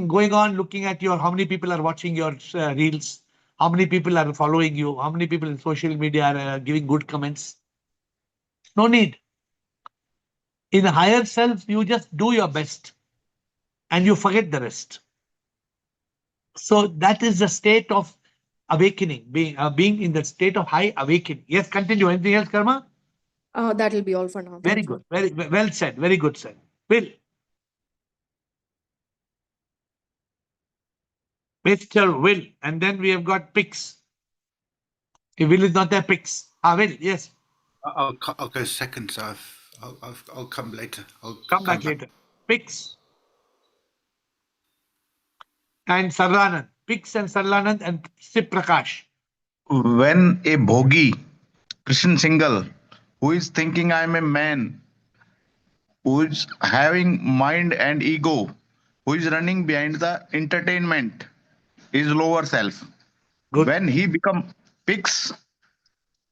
going on, looking at how many people are watching your reels, how many people are following you, how many people in social media are giving good comments. No need. In a higher self, you just do your best and you forget the rest. So that is the state of awakening, being in the state of high awakening. Yes, continue. Anything else, Karma? That will be all for now. Very Thank good. you. Very well said. Very good said. Will. Mr. Will. And then we have got Pix. If Will is not there, Pix. Will, yes. I'll go second, so I'll come later. I'll come back later. Pix and Sarlanand. Pix and Sarlanand and Sip Prakash. When a bhogi, Christian single, who is thinking I'm a man, who is having mind and ego, who is running behind the entertainment, is lower self. Good. When he become Pix,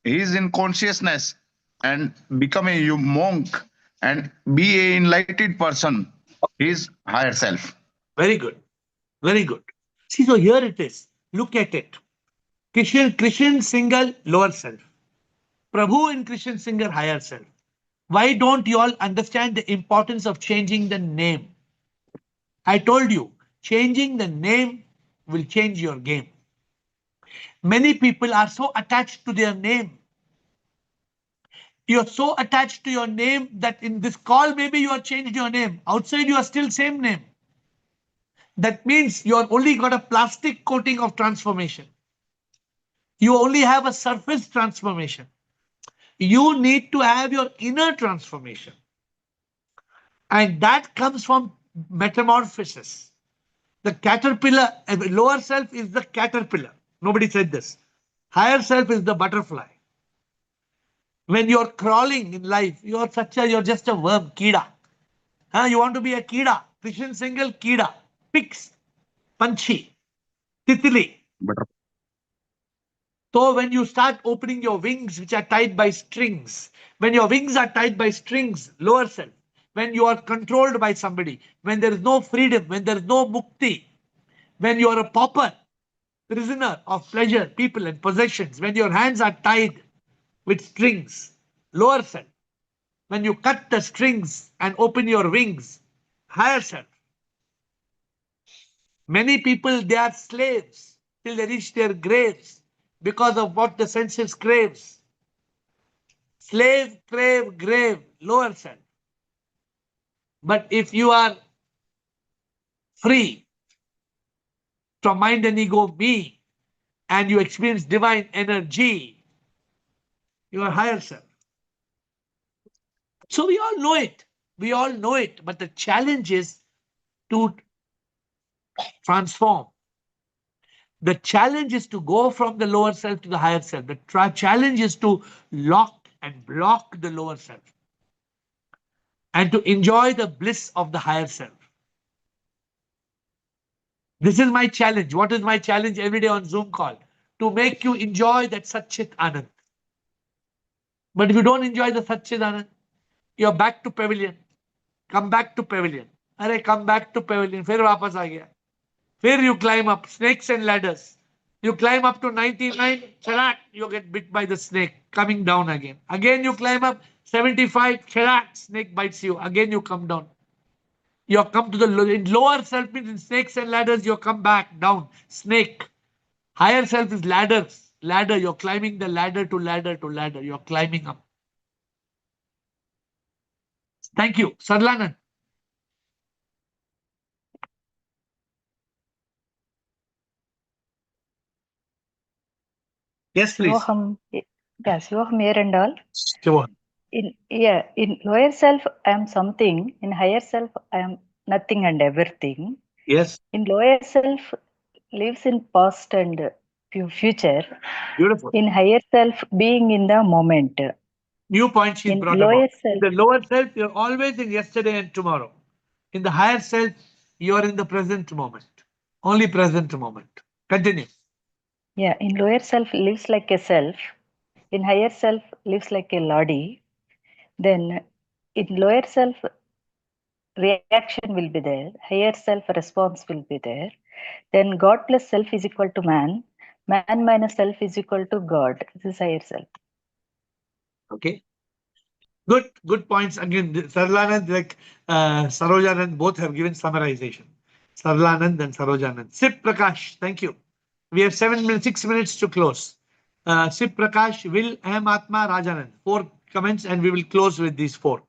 he is in consciousness and become a monk and be a enlightened person, his higher self. Very good. Very good. See, so here it is. Look at it. Christian single, lower self. Prabhu in Christian singer, higher self. Why don't you all understand the importance of changing the name? I told you, changing the name will change your game. Many people are so attached to their name. You're so attached to your name that in this call, maybe you have changed your name. Outside, you are still same name. That means you have only got a plastic coating of transformation. You only have a surface transformation. You need to have your inner transformation. And that comes from metamorphosis. The caterpillar, lower self is the caterpillar. Nobody said this. Higher self is the butterfly. When you're crawling in life, you're just a worm, kida. You want to be a kida. Christian single, kida. Pix, panchi, titili. So when you start opening your wings, which are tied by strings, when your wings are tied by strings, lower self, when you are controlled by somebody, when there is no freedom, when there is no mukti, when you are a pauper, prisoner of pleasure, people and possessions, when your hands are tied with strings, lower self, when you cut the strings and open your wings, higher self. Many people, they are slaves till they reach their graves because of what the senses craves. Slave, crave, grave, lower self. But if you are free from mind and ego, me, and you experience divine energy, you are higher self. So we all know it. We all know it. But the challenge is to transform. The challenge is to go from the lower self to the higher self. The challenge is to lock and block the lower self and to enjoy the bliss of the higher self. This is my challenge. What is my challenge every day on Zoom call? To make you enjoy that Satchit Anand. But if you don't enjoy the Satchit Anand, you're back to pavilion. Come back to pavilion. Arey, come back to pavilion. फिर वापस आ गया. Here you climb up, snakes and ladders. You climb up to 99, charak, you get bit by the snake, coming down again. Again you climb up, 75, charak, snake bites you. Again you come down. You come to the lower self means in snakes and ladders, you come back down, snake. Higher self is ladders, ladder. You're climbing the ladder to ladder to ladder. You're climbing up. Thank you. Sarlanan. Yes, please. Shivoham, yeah, Shivoham here and all. Sure. In lower self, I am something. In higher self, I am nothing and everything. Yes. In lower self, lives in past and future. Beautiful. In higher self, being in the moment. New point she's In brought lower about. self, In the lower self, you're always in yesterday and tomorrow. In the higher self, you're in the present moment. Only present moment. Continue. yeah, in lower self lives like a self. In higher self lives like a lodi. Then in lower self, reaction will be there. Higher self response will be there. Then God plus self is equal to man. Man minus self is equal to God. This is higher self. Okay. Good points. Again, Sarlanand, like Sarojanand, both have given summarization. Sarlanand and Sarojanand. Sip Prakash, thank you. We have 6 minutes to close. Sip Prakash, Will, Aham Atma, Rajanand. 4 comments and we will close with these 4.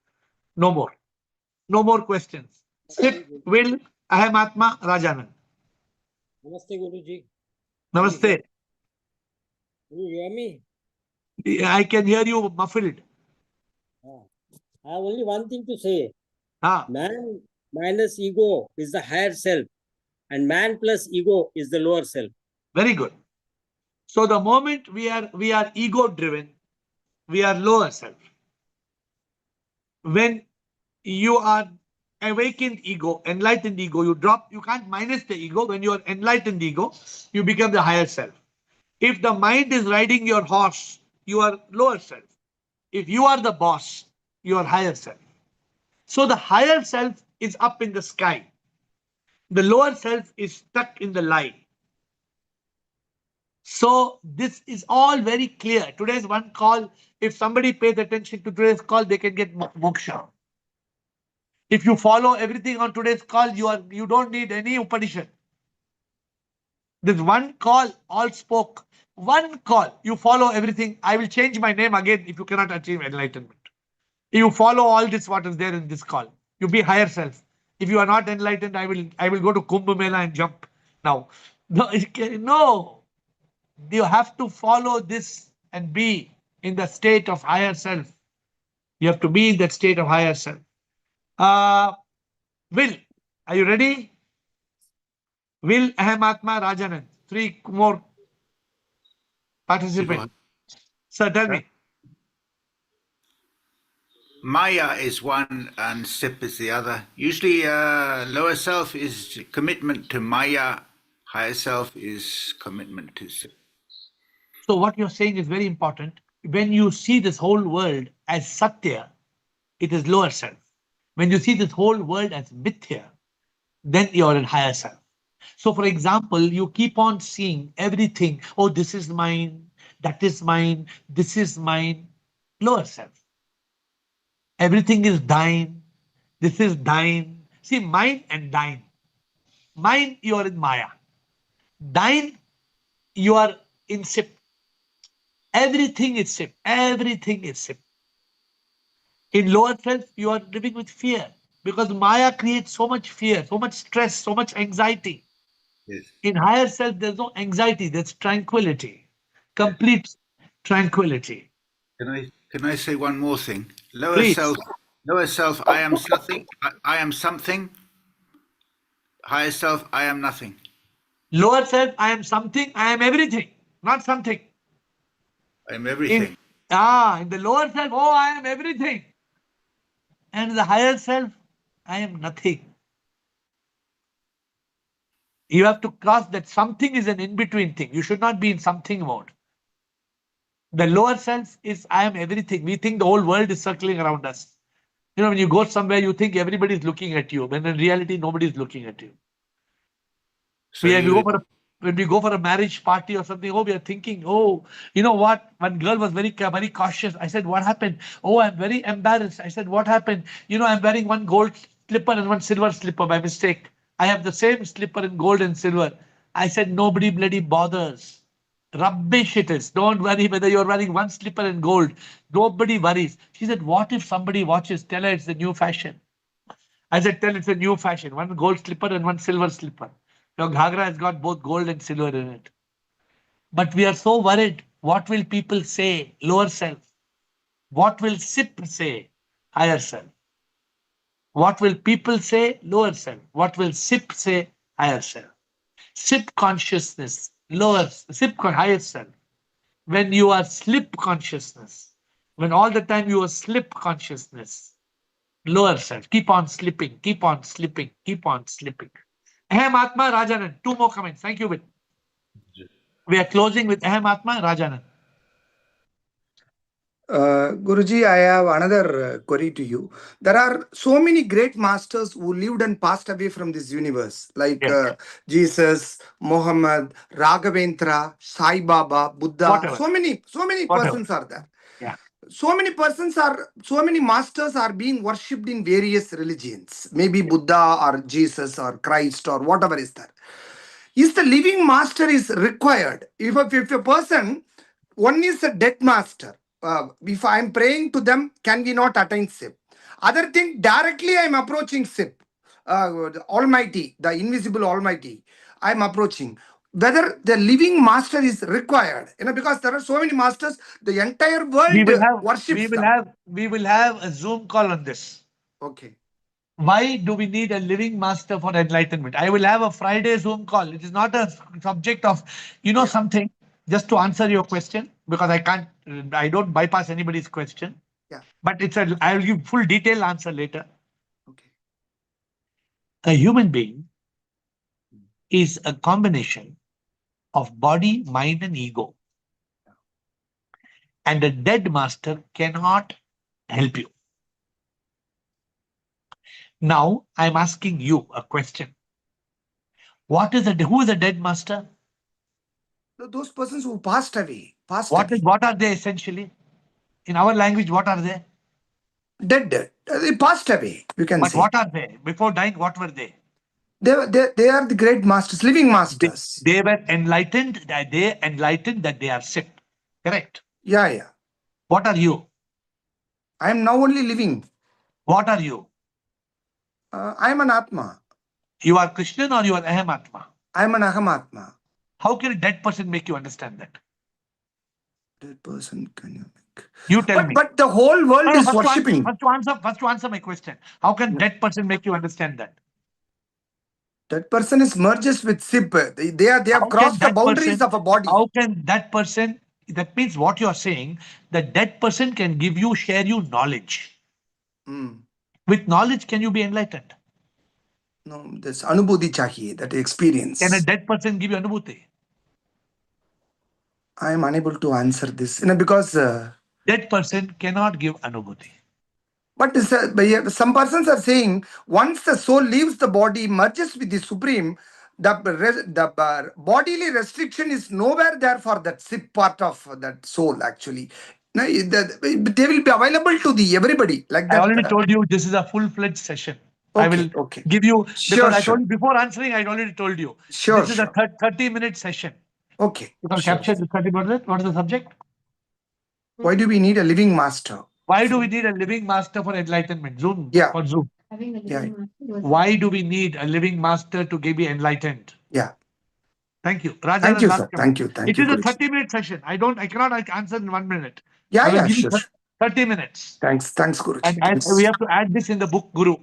No more. No more questions. Sip, Will, Aham Atma, Rajanand. Namaste, Guruji. Namaste. Can you hear me? I can hear you muffled. I have only one thing to say. Ah. Man minus ego is the higher self, and man plus ego is the lower self. Very good. So the moment we are ego driven, we are lower self. When you are awakened ego, enlightened ego, you can't minus the ego. When you are enlightened ego, you become the higher self. If the mind is riding your horse, you are lower self. If you are the boss, you are higher self. So the higher self is up in the sky. The lower self is stuck in the lie. So this is all very clear. Today's one call, if somebody pays attention to today's call, they can get moksha. If you follow everything on today's call, you don't need any Upanishad. This one call, all spoke. One call, you follow everything. I will change my name again if you cannot achieve enlightenment. You follow all this, what is there in this call. You be higher self. If you are not enlightened, I will go to Kumbh Mela and jump now. No. You have to follow this and be in the state of higher self. You have to be in that state of higher self. Will, are you ready? Will, Aham Atma, Rajanand. 3 more participants. Sir, tell me. Maya is one and Sip is the other. Usually lower self is commitment to Maya, higher self is commitment to Sip. So what you're saying is very important. When you see this whole world as Satya, it is lower self. When you see this whole world as Mithya, then you're in higher self. So for example, you keep on seeing everything. Oh, this is mine, that is mine, this is mine. Lower self. Everything is thine. This is thine. See, mine and thine. Mine, you are in Maya. Thine, you are in Sip. Everything is Sip. Everything is Sip. In lower self, you are living with fear because Maya creates so much fear, so much stress, so much anxiety. Yes. In higher self, there's no anxiety, there's tranquility, complete tranquility. Can I say one more thing? Please. Lower self, I am something. I am something. Higher self, I am nothing. Lower self, I am something, I am everything, not something. I am everything. In the lower self, oh, I am everything. And in the higher self, I am nothing. You have to cross that something is an in-between thing. You should not be in something mode. The lower self is I am everything. We think the whole world is circling around us. You know, when you go somewhere, you think everybody is looking at you, when in reality, nobody is looking at you. So When we go for a marriage party or something, we are thinking, you know what? One girl was very cautious. I said, what happened? I'm very embarrassed. I said, what happened? You know, I'm wearing one gold slipper and one silver slipper by mistake. I have the same slipper in gold and silver. I said, nobody bloody bothers. Rubbish it is. Don't worry whether you're wearing one slipper in gold. Nobody worries. She said, what if somebody watches? Tell her it's the new fashion. I said, tell it's a new fashion. One gold slipper and one silver slipper. Your ghagra has got both gold and silver in it. But we are so worried. What will people say? Lower self. What will SIP say? Higher self. What will people say? Lower self. What will SIP say? Higher self. SIP consciousness. Higher self. When you are slip consciousness, when all the time you are slip consciousness, lower self, keep on slipping, keep on slipping, keep on slipping. Ahem Atma, Rajanan, 2 more comments. Thank you, Vin. We are closing with Ahem Atma, Rajanan. Guruji, I have another query to you. There are so many great masters who lived and passed away from this universe, like Jesus, Muhammad, Raghavendra, Sai Baba, Buddha. Whatever. So many persons are there. Yeah. So many masters are being worshipped in various religions. Maybe Buddha or Jesus or Christ or whatever is there. Is the living master is required? If a person, one is a dead master. If I am praying to them, can we not attain SIP? Other thing, directly I am approaching SIP. The Almighty, the invisible Almighty, I am approaching. Whether the living master is required, because there are so many masters, the entire world worships them. We will have a Zoom call on this. Okay. Why do we need a living master for enlightenment? I will have a Friday Zoom call. It is not a subject of, something, just to answer your question, because I don't bypass anybody's question. Yeah. But I will give full detailed answer later. Okay. A human being is a combination of body, mind, and ego. And a dead master cannot help you. Now, I'm asking you a question. Who is a dead master? Those persons who passed away. What are they essentially? In our language, what are they? Dead. They passed away, you can say. But what are they? Before dying, what were they? They are the great masters, living masters. They were enlightened, that they are sick. Correct? Yeah. What are you? I am now only living. What are you? I am an Atma. You are Krishnan or you are Ahem Atma? I am an Aham Atma. How can a dead person make you understand that? Dead person, can you make? You tell me. But the whole world is worshipping. First to answer my question. How can dead person make you understand that? That person is merged with SIP. They have crossed the boundaries of a body. How can that person, that means what you are saying, the dead person can share you knowledge. With knowledge, can you be enlightened? No, this anubhuti chahiye, that experience. Can a dead person give you anubhuti? I am unable to answer this, because dead person cannot give anubhuti. But some persons are saying once the soul leaves the body, merges with the Supreme, the bodily restriction is nowhere there for that SIP part of that soul actually. No, they will be available to everybody like that. I already told you this is a full-fledged session. Okay, I will give you, because I told you before answering, I already told you. This is a 30-minute session. Okay. You can capture the 30 minutes. What is the subject? Why do we need a living master? Why do we need a living master for enlightenment? Zoom. Yeah. For Zoom. Yeah. Why do we need a living master to be enlightened? Yeah. Thank you. Thank Rajan, you, last sir. comment. Thank you. Thank It you, is a Guruji. 30-minute session. I cannot answer in 1 minute. Yeah, I will yeah, give you sure. 30 minutes. Thanks, Guruji. And Thanks. we have to add this in the book, Guru.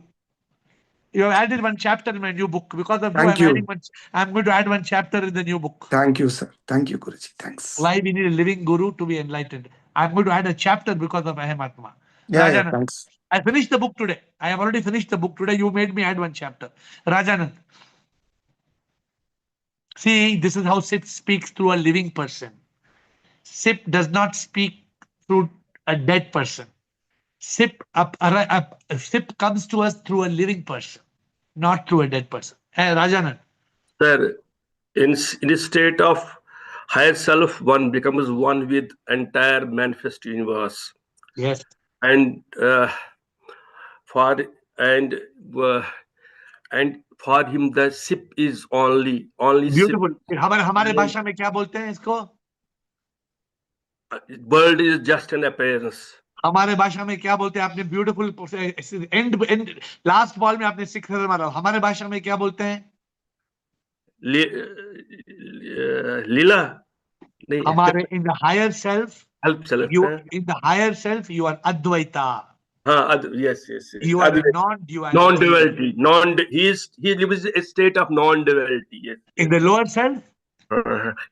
You have added 1 chapter in my new book. Because of you, Thank you. I'm going to add 1 chapter in the new book. Thank you, sir. Thank you, Guruji. Thanks. Why we need a living guru to be enlightened. I'm going to add a chapter because of Ahamatma. Yeah, yeah, Rajanand, thanks. I finished the book today. I have already finished the book today. You made me add 1 chapter. Rajanand. See, this is how SIP speaks through a living person. SIP does not speak through a dead person. SIP comes to us through a living person, not through a dead person. Hey, Rajanand. Sir, in a state of higher self, one becomes one with entire manifest universe. Yes. And for him the SIP is only Beautiful. SIP. हमारे भाषा में क्या बोलते हैं इसको? World is just an appearance. हमारे भाषा में क्या बोलते हैं? आपने ब्यूटीफुल एंड लास्ट बॉल में आपने 6 रन मारा. हमारे भाषा में क्या बोलते हैं? लीला. हमारे in the higher self, in the higher self you are Advaita. Yes. You are a non-duality. Non-duality. He lives in a state of non-duality. Yes. In the lower self,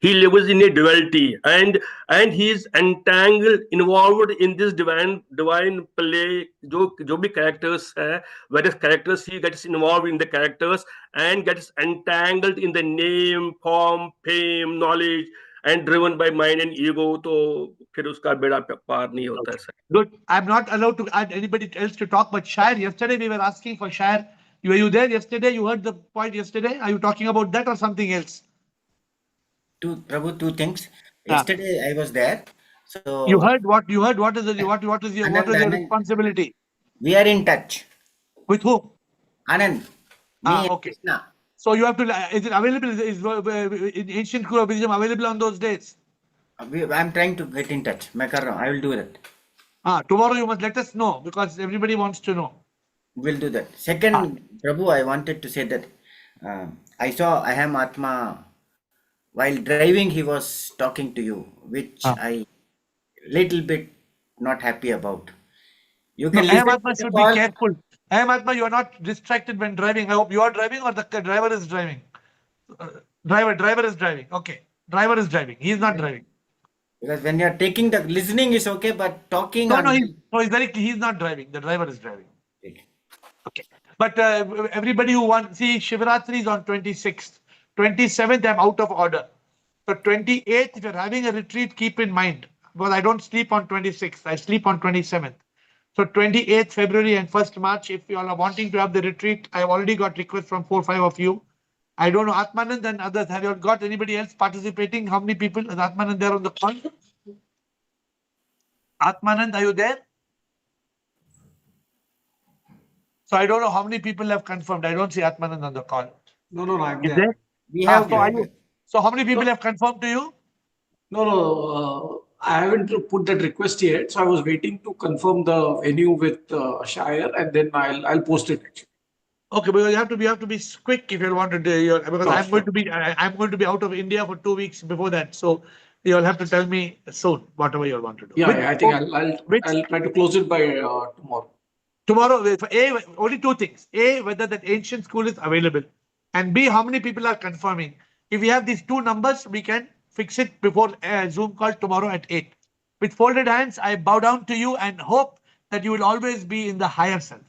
he lives in a duality, and he is entangled, involved in this divine play. जो भी characters है, various characters, he gets involved in the characters and gets entangled in the name, form, fame, knowledge, and driven by mind and ego. तो फिर उसका बेड़ा पार नहीं होता है. Good. I'm not allowed to add anybody else to talk, but Shair, yesterday we were asking for Shair. Were you there yesterday? You heard the point yesterday? Are you talking about that or something else? Prabhu, 2 things. Yesterday I was there. So you heard what? You heard what is your responsibility? We are in touch. With who? Anand. Me Okay. Krishna. So you have to. Is it available? Is in ancient Kura Buddhism available on those days? I'm trying to get in touch. I will do that. Tomorrow you must let us know because everybody wants to know. We'll do that. Second, Prabhu, I wanted to say that I saw Aham Atma while driving. He was talking to you, which I little bit not happy about. You can listen. Aham Atma should be careful. Aham Atma, you are not distracted when driving. I hope you are driving or the driver is driving. Driver is driving. Okay, driver is driving. He is not driving. Because when you are taking the listening is okay, but talking. He's very. He's not driving. The driver is driving. Okay. But everybody who wants, see, Shivaratri is on 26th. 27th, I'm out of order. So 28th, if you're having a retreat, keep in mind. Because I don't sleep on 26th. I sleep on 27th. So 28th February and 1st March, if you all are wanting to have the retreat, I've already got requests from 4 or 5 of you. I don't know, Atmanand and others, have you got anybody else participating? How many people? Is Atmanand there on the call? Atmanand, are you there? So I don't know how many people have confirmed. I don't see Atmanand on the call. No, I'm Is there. We have. So how many people have confirmed to you? No, I haven't put that request yet. So I was waiting to confirm the venue with Shire, and then I'll post it. Okay, but you have to be quick if you want to do because I'm going to be out of India for 2 weeks before that. So you'll have to tell me soon whatever you want to do. Yeah, I think I'll try to close it by tomorrow. Tomorrow, for A, only 2 things. A, whether that ancient school is available. And B, how many people are confirming. If we have these 2 numbers, we can fix it before Zoom call tomorrow at 8. With folded hands, I bow down to you and hope that you will always be in the higher self.